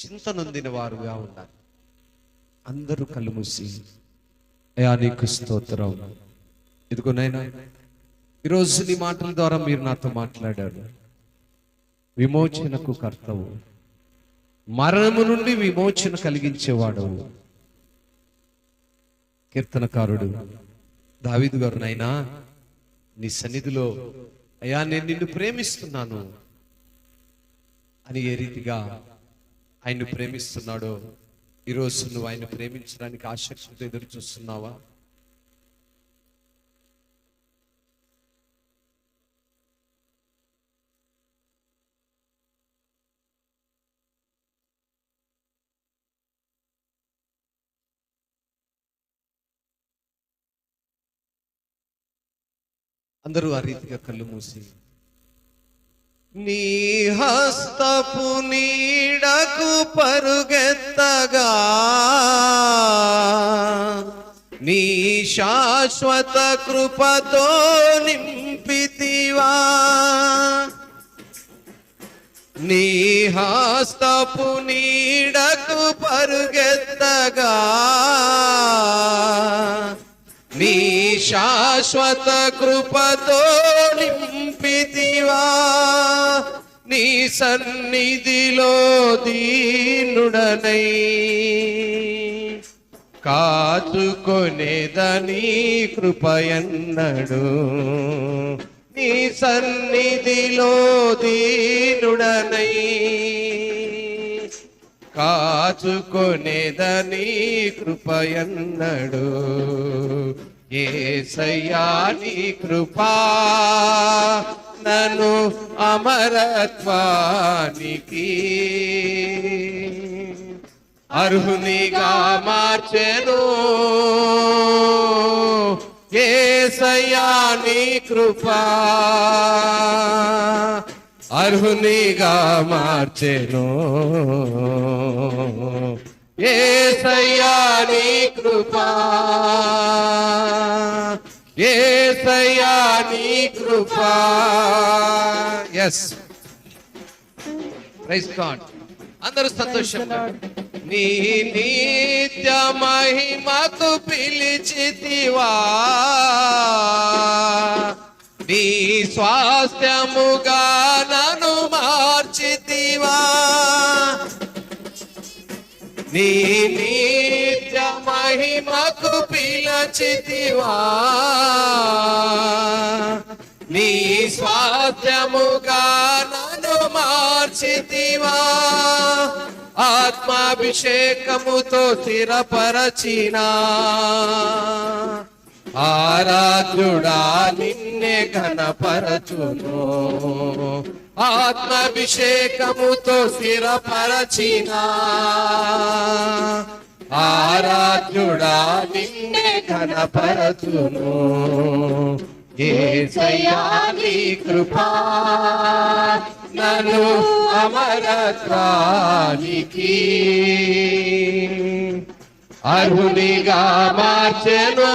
Speaker 1: చింత నొందిన వారుగా ఉండాలి. అందరూ కళ్ళు మూసి, అయ్యా నీకు స్తోత్రం. ఇదిగో నాయనా, ఈరోజు నీ మాటల ద్వారా మీరు నాతో మాట్లాడారు. విమోచనకు కర్తవు, మరణము నుండి విమోచన కలిగించేవాడవు. కీర్తనకారుడు దావీదు గారు, నాయనా నీ సన్నిధిలో అయ్యా నేను నిన్ను ప్రేమిస్తున్నాను అని ఏ రీతిగా ఆయన్ను ప్రేమిస్తున్నాడో, ఈరోజు నువ్వు ఆయన ప్రేమించడానికి ఆసక్తితో ఎదురు చూస్తున్నావా? అందరూ ఆ రీతిగా కళ్ళు మూసి, నీ హస్తపు నీడకు పరుగెత్తగా నీ శాశ్వత కృపతో నింపితివా, నీ హస్తపు నీడకు పరుగెత్తగా నీ శాశ్వత కృపతో నింపితివా, నీ సన్నిధిలో దీనుడనై కాచుకొనేదని కృపయన్నడు, నీ సన్నిధిలో దీనుడనై కాచుకొనేదని కృపయన్నడు. యేసయ్యా నీ కృపా నన్ను అమరత్వానికి అర్హునిగా మార్చెను. యేసయ్యా నీ కృపా అర్హునిగా మార్చెను. యేసయ్యా నీ కృపా, యేసయ్యా నీ కృపా. Yes, praise God. అందరూ సంతోషంగా నీ నిత్య మహిమకు పిలిచితివా, నీ స్వాస్థ్యముగా నన్ను మార్చితివా, నీ నిత్య మహిమకు పిలిచితివా, నీ స్వాస్థ్యముగా నన్ను మార్చితివా, ఆత్మాభిషేకముతో స్థిరపరచినా, ఆరాధ్యుడా నిన్నే ఘనపరచును, ఆత్మాభిషేకముతో స్థిరపరచినా, ఆరాధ్యుడా నిన్నే ఘనపరచును. యేసయ్యా నీ కృపా నన్ను అమరత్వానికి అర్హునిగా మార్చెను.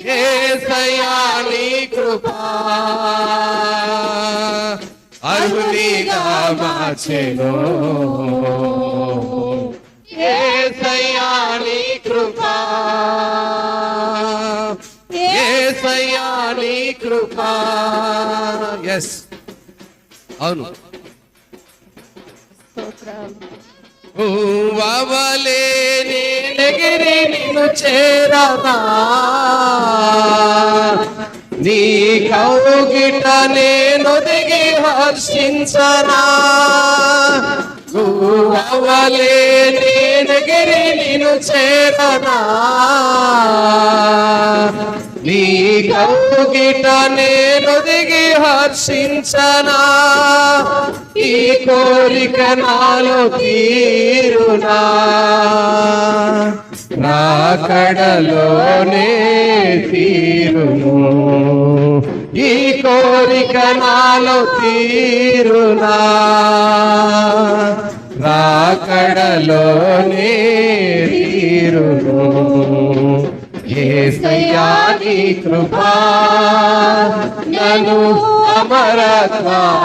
Speaker 1: యేసయ్యా నీ కృపా అర్హునిగా మార్చెను. యేసయ్యా నీ కృపా, యేసయ్యా నీ కృపా. ఎస్, అవును. ఊవలే నేనెగిరి నిన్ను చేరనా, నీ కౌగిట నేను దిగి హర్షించనా, ఊవలే నేనెగిరి నిన్ను చేరనా, నీ కౌగిట నేను దిగి హర్షించనా, ఈ కోరిక నాలో తీరునా, నా కడలోనే తీరును, ఈ కోరిక నాలో తీరునా, నా కడలోనే తీరును. యేసయ్యా నీ కృపా నన్ను అమరత్వానికి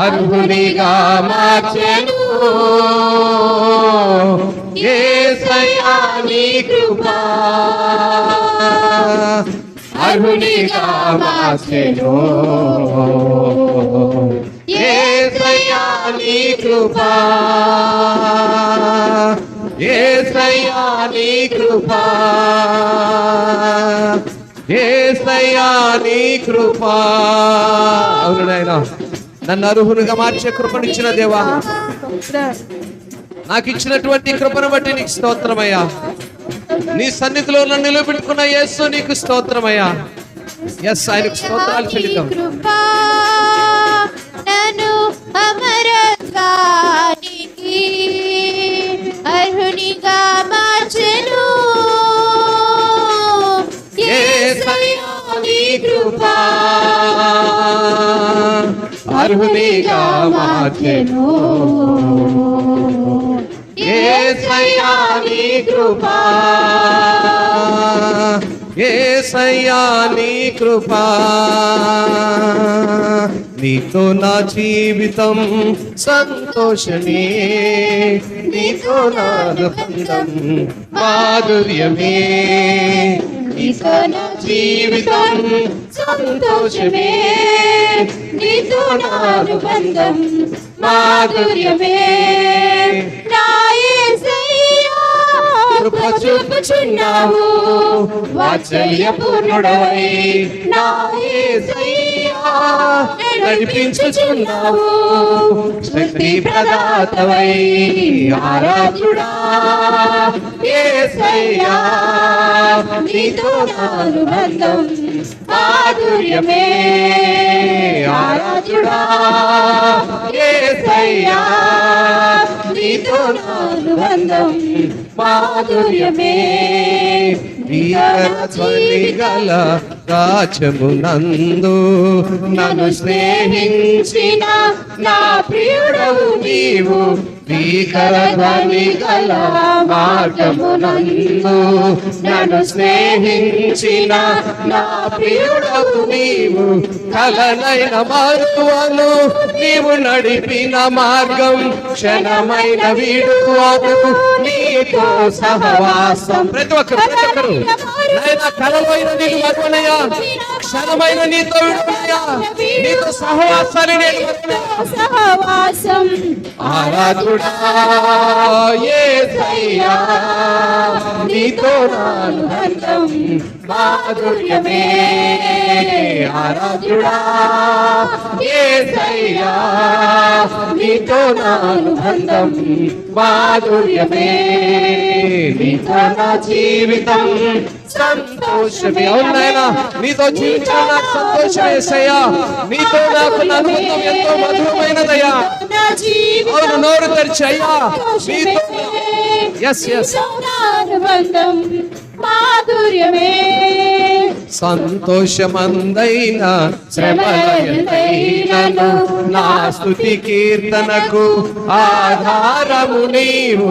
Speaker 1: అర్హునిగా మార్చెను. యేసయ్యా నీ కృపా అర్హునిగా మార్చెను. యేసయ్యా నీ కృపా, యేసయ్యా నీ కృపా, యేసయ్యా నీ కృపా. అవును నాయనా, నన్ను అర్హునిగా మార్చే కృపనిచ్చిన దేవా, నాకు ఇచ్చినటువంటి కృపను బట్టి నీకు స్తోత్రమయ్యా. నీ సన్నిధిలో నన్ను నిలబెట్టుకున్న యేసు నీకు స్తోత్రమయ్యా. ఎస్, ఆయనకు స్తోత్రాలు చెల్లిద్దాం.
Speaker 2: నన్ను అమరత్వానికి అర్హునిగా మార్చెను. యేసయ్యా నీ కృపా
Speaker 1: అర్హునిగా మార్చెను. యేసయ్యా నీ కృపా, యేసయ్యా నీ కృపా. నీతో నా జీవితం సంతోషమే, నీతో నా బంధం మాధుర్యమే, నీతో నా జీవితం సంతోషమే, నీతో నా బంధం మాధుర్యమే.
Speaker 2: నా యేసయ్యా కృప చూపుచున్నావు,
Speaker 1: వాత్సల్యపూర్ణుడవై నా యేసయ్యా నడిపించుచున్నావు, శక్తి ప్రదాతవై ఆరాధ్యుడా యేసయ్యా. నీతో నా బంధం మాధుర్యమే, ఆరాధ్యుడా యేసయ్యా. నీతో నా బంధం మాధుర్యమే. ధ్వని గల రాజ్యమునందు నన్ను స్నేహించిన నా ప్రియుడవు నీవు, భీకర ధ్వని గల మార్గమునందు నన్ను స్నేహించిన నా ప్రియుడవు నీవు, కలనైన మరువను నీవు నడిపిన మార్గం, క్షణమైన విడువను నీతో సహవాసం. ప్రతి ఒక్కరు కలమైన నీకు మరువనయ్యా, క్షణమైన నీతో విడువనయ్యా, నీతో సహవాసాన్ని నేను
Speaker 2: సహవాసం.
Speaker 1: ఆరాధుడా యేసయ్యా, నీతో నా బంధం మాధుర్యమే. ఆరాధ్యుడా యేసయ్యా, నీతో నా అనుబంధం మాధుర్యమే. నీతో నా జీవితం సంతోషమే. అవును నాయనా, నీతో జీవించడం నాకు సంతోషమే యేసయ్యా. నీతో నాకు అనుబంధం ఎంతో మధురమైనదయ్యా. అవును, నోరు తెరిచి అయ్యా నీతో. ఎస్ ఎస్,
Speaker 2: అనుబంధం మాధుర్యమే.
Speaker 1: సంతోషమందైన శ్రమలయందైనను నా స్తుతి కీర్తనకు ఆధారము నీవు.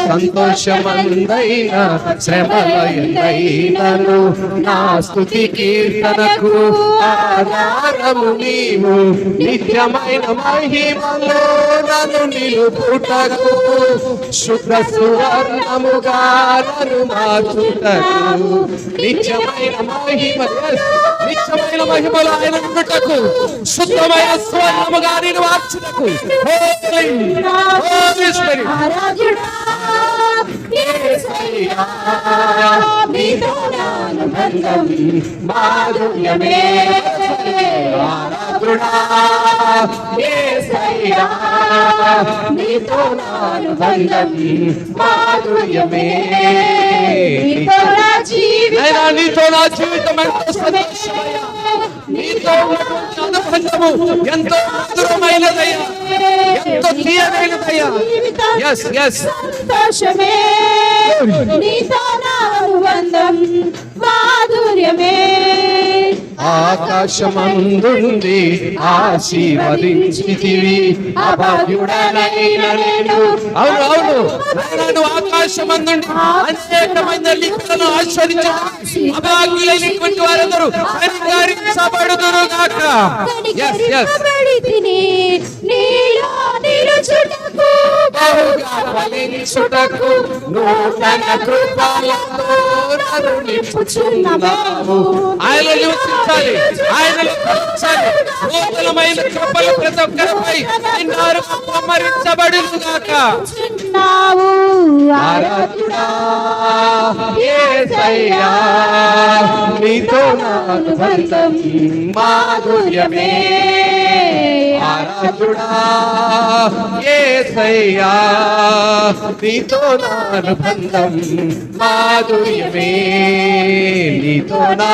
Speaker 1: సంతోషమందైన శ్రమలయందైనను నా స్తుతి కీర్తనకు ఆధారము నీవు. నిత్యమైన మహిమలో నన్ను నిలుపుటకు, శుద్ధ సువర్ణముగా నన్ను మార్చుటకు. నిత్యమైన మహిమ, నిత్యమైన మహిమలో ఆయన ఉండుటకు, శుద్ధమైన స్వర్ణముగా నేను మార్చుటకు. Holy Spirit.
Speaker 2: నీతో నా అనుబంధం
Speaker 1: మాధుర్యమే. ఆరాధుడా యేసయ్యా, నీతో నా అనుబంధం మాధుర్యమే.
Speaker 2: నీతో నా జీవితం,
Speaker 1: అయినా నీతో నా జీవితం ఎంతో సంతోషమయ్యా. నీతో ఉన్నటువంటి అనుబంధము ఎంతో మధురమైనదయ్యా, ఎంతో తీయమైనదయ్యా. ఎస్ ఎస్,
Speaker 2: సంతోషమే. నీతో నా అనుబంధం మాధుర్యమే.
Speaker 1: ఆకాశమందుండి ఆశీర్వదించితివి అభాగ్యుడనైన నేను. అవును అవును, నాయనా ఆకాశమందుండి అనేకమైన లింకులను ఆశ్రయించడం అభాగ్యులైనటువంటి వారందరూ కనికరించబడుదురు గాక. yes yes,
Speaker 2: నీలో నిలుచుటకు,
Speaker 1: బహుగా ఫలించుటకు నూతన కృపలతో నన్ను నింపుచున్నావు. ఆయన నివసించాలి, ఆయన నివసించాలి. నూతనమైన కృపలు ప్రతి ఒక్కరిపై నిన్నారు కుమ్మరించబడును గాక. ఆరాధుడా యేసయ్యా, నీతో నా అనుబంధం మాధుర్యమే. ఆరాధుడా యేసయ్యా, నీతో నా అనుబంధం మాధుర్యమే. నీతో నా,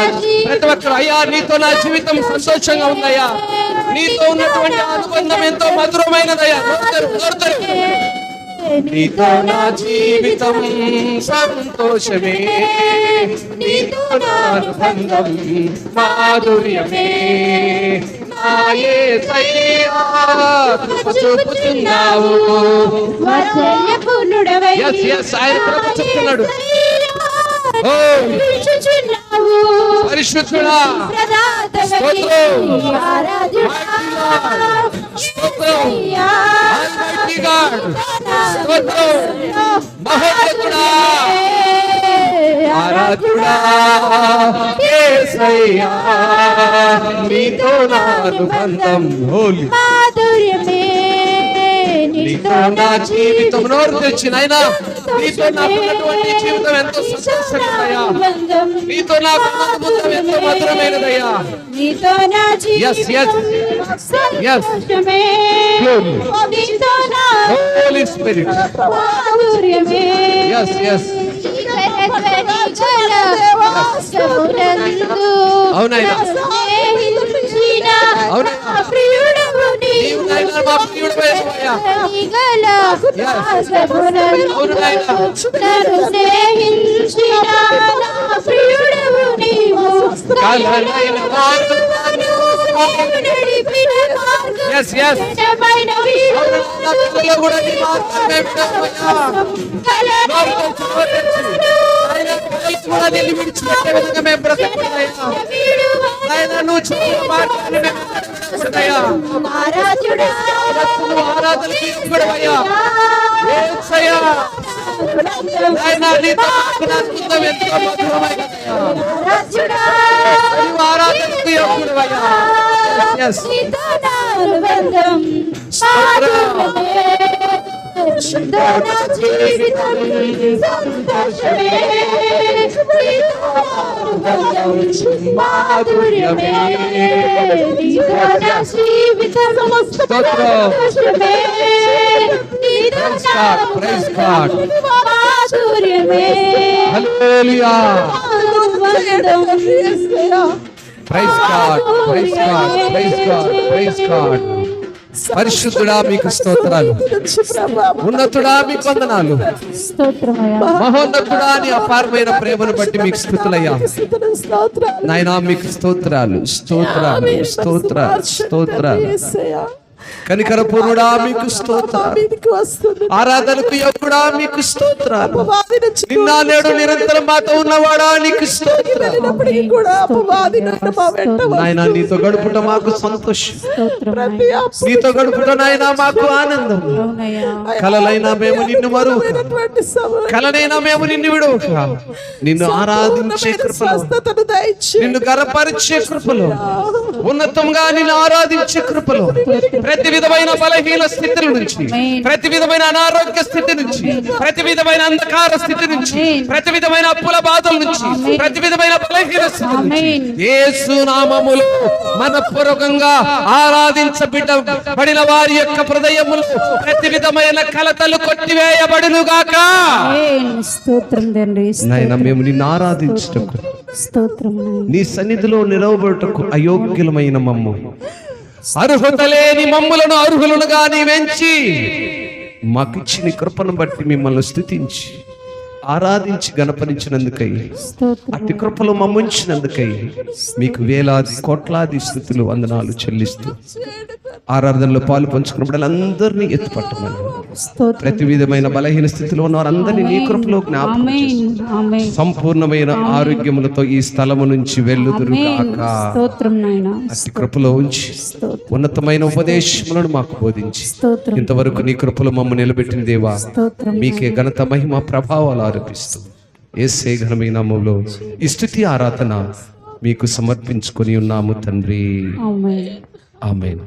Speaker 1: ప్రతి ఒక్కరు అయ్యా నీతో నా జీవితం సంతోషంగా ఉందయ్యా. నీతో ఉన్నటువంటి అనుబంధం ఎంతో మధురమైనదయ్యా. నీతో నా జీవితం సంతోషమే. నీతో నా అనుబంధం మాధుర్యమే. నా యేసయ్యా, కృప చూపుతున్నావు.
Speaker 2: వాత్సల్యపూర్ణుడవై
Speaker 1: ఎస్ ఎస్, ఆయన కృప చూపుతున్నాడు. ఓ
Speaker 2: నిలుచుచున్నావు.
Speaker 1: పరిశుద్ధుడా,
Speaker 2: ప్రదాతవై
Speaker 1: స్తోత్రం.
Speaker 2: ఆరాధ్యుడా,
Speaker 1: స్తోత్రం.
Speaker 2: యేసయ్యా,
Speaker 1: Almighty God, స్తోత్రం. మహోన్నతుడా, ఆరాధుడా యేసయ్యా, నీతో నా అనుబంధం హోలీ.
Speaker 2: మాధుర్యమే.
Speaker 1: నీతో నా జీవితం, నోరు తెచ్చి నాయనా, నీతో నాకున్నటువంటి జీవితం ఎంతో సంతోషకరమయ్యా. నీతో నాకు అనుబంధం ఎంతో మధురమైనదయ్యా.
Speaker 2: నీతో నా
Speaker 1: Yes, yes. Yes.
Speaker 2: సంతోషమే.
Speaker 1: Glory.
Speaker 2: నీతో నా
Speaker 1: Holy Spirit.
Speaker 2: మాధుర్యమే.
Speaker 1: Yes, yes. అవునాయనా, అవునాయనా,
Speaker 2: ప్రియుడవు
Speaker 1: నీవు నాయనా మా ప్రియుడివయ్యా. అవును నాయనా,
Speaker 2: స్నేహించిన ప్రియుడవు నీవు.
Speaker 1: కలలైన మార్గమును
Speaker 2: నడిపిన మార్గం
Speaker 1: Yes, yes.
Speaker 2: నిజమైన వీరు.
Speaker 1: అవును నా కళ్ళలో కూడా నీ మార్గమే విడవయ్యా. నోరు తెరిచి, నోరు తెరిచి. నాయనా, కళ్ళలు కూడా నిన్ను విడిచిపెట్టే విధంగా మేము బ్రతకూడదయ్యా. నాయనా, నువ్వు చెప్పిన మార్గాన్ని మేము విడవకూడదయ్యా.
Speaker 2: ఆరాధ్యుడా,
Speaker 1: నువ్వు ఆరాధనకి యోగ్యుడవయ్యా. యేసయ్యా, నాయనా, నీతో నాకు నా అనుబంధం ఎంతో మధురమైనదయ్యా.
Speaker 2: ఆరాధ్యుడా,
Speaker 1: నువ్వు ఆరాధనకు యోగ్యుడవయ్యా. Yes.
Speaker 2: నీతో నా అనుబంధం మాధుర్యమే. నీతో నా జీవితం సంతోషమే, నీతో మాధుర్యమే, నీతో నా జీవితం సంతోషమే, నీతో నా మాధుర్యమే.
Speaker 3: Hallelujah. Praise God, praise God, praise God, praise God. పరిశుద్ధుడా మీకు స్తోత్రాలు, ఉన్నతుడా మీకు వందనాలు, మహోన్నతుడా నీ అపారమైన ప్రేమను బట్టి మీకు స్తుతులయ్యా. నాయనా మీకు స్తోత్రాలు, స్తోత్రాలు, స్తోత్రాలు, స్తోత్రాలు. కనికరపూర్ణుడా మీకు స్తోత్రాలు, ఆరాధనకు యోగ్యుడా మీకు స్తోత్రాలు, నిన్న నేడు నిరంతరం మాతో ఉన్నవాడా నీకు స్తోత్రాలు. నాయనా నీతో గడుపుట మాకు సంతోషం, నీతో గడుపుట నాయనా మాకు ఆనందం. కలలైనా మేము నిన్ను మరువక, కలనైనా మేము నిన్ను విడవక, నిన్ను ఆరాధించే కృపలో, నిన్ను గర్వపరిచే కృపలో, ఉన్నతంగా నిన్ను ఆరాధించే కృపలో, ప్రతి విధమైన బలహీన స్థితుల నుంచి, ప్రతి విధమైన అనారోగ్య స్థితి నుంచి, ప్రతి విధమైన అంధకార స్థితి నుంచి, ప్రతి విధమైన అప్పుల బాధల నుంచి, ప్రతి విధమైన బలహీన స్థితి నుంచి యేసు నామములో మనపూర్వకంగా ఆరాధించబడిన వారి యొక్క హృదయములు ప్రతి విధమైన కలతలు కొట్టివేయబడును గాక.
Speaker 2: స్తోత్రం తండ్రి.
Speaker 3: నాయనా మేము నిన్ను ఆరాధించుటకు,
Speaker 2: స్తోత్రం.
Speaker 3: నీ సన్నిధిలో నిలవబడుటకు అయోగ్యులమైన మమ్ము, అర్హత లేని మమ్ములను అర్హులనుగా నీవెంచి మాకిచ్చిన కృపను బట్టి మిమ్మల్ని స్తుతించి ఆరాధించి గణపరించినందుకై, అట్టి కృపలో మమ్ముంచినందుకై మీకు వేలాది కోట్లాది స్తుతులు వందనాలు చెల్లిస్తూ ఆరాధనలో పాలు పంచుకున్నప్పుడు అందరినీ ఎత్తుపట్టమని, ప్రతి విధమైన బలహీన స్థితిలో ఉన్న వారందరినీ నీ కృపలో జ్ఞాపకం చేస్తూ సంపూర్ణమైన ఆరోగ్యములతో ఈ స్థలము నుంచి వెళ్ళుదురు గాక. అట్టి కృపలో ఉంచి ఉన్నతమైన ఉపదేశములను మాకు బోధించి ఇంతవరకు నీ కృపలో మమ్మ నిలబెట్టిన దేవా, మీకే ఘనత మహిమ ప్రభావాలు ఆరోపిస్తూ యేసే ఘనమైన నామములో ఈ స్తుతి ఆరాధన మీకు సమర్పించుకొని ఉన్నాము తండ్రి. ఆమేన్.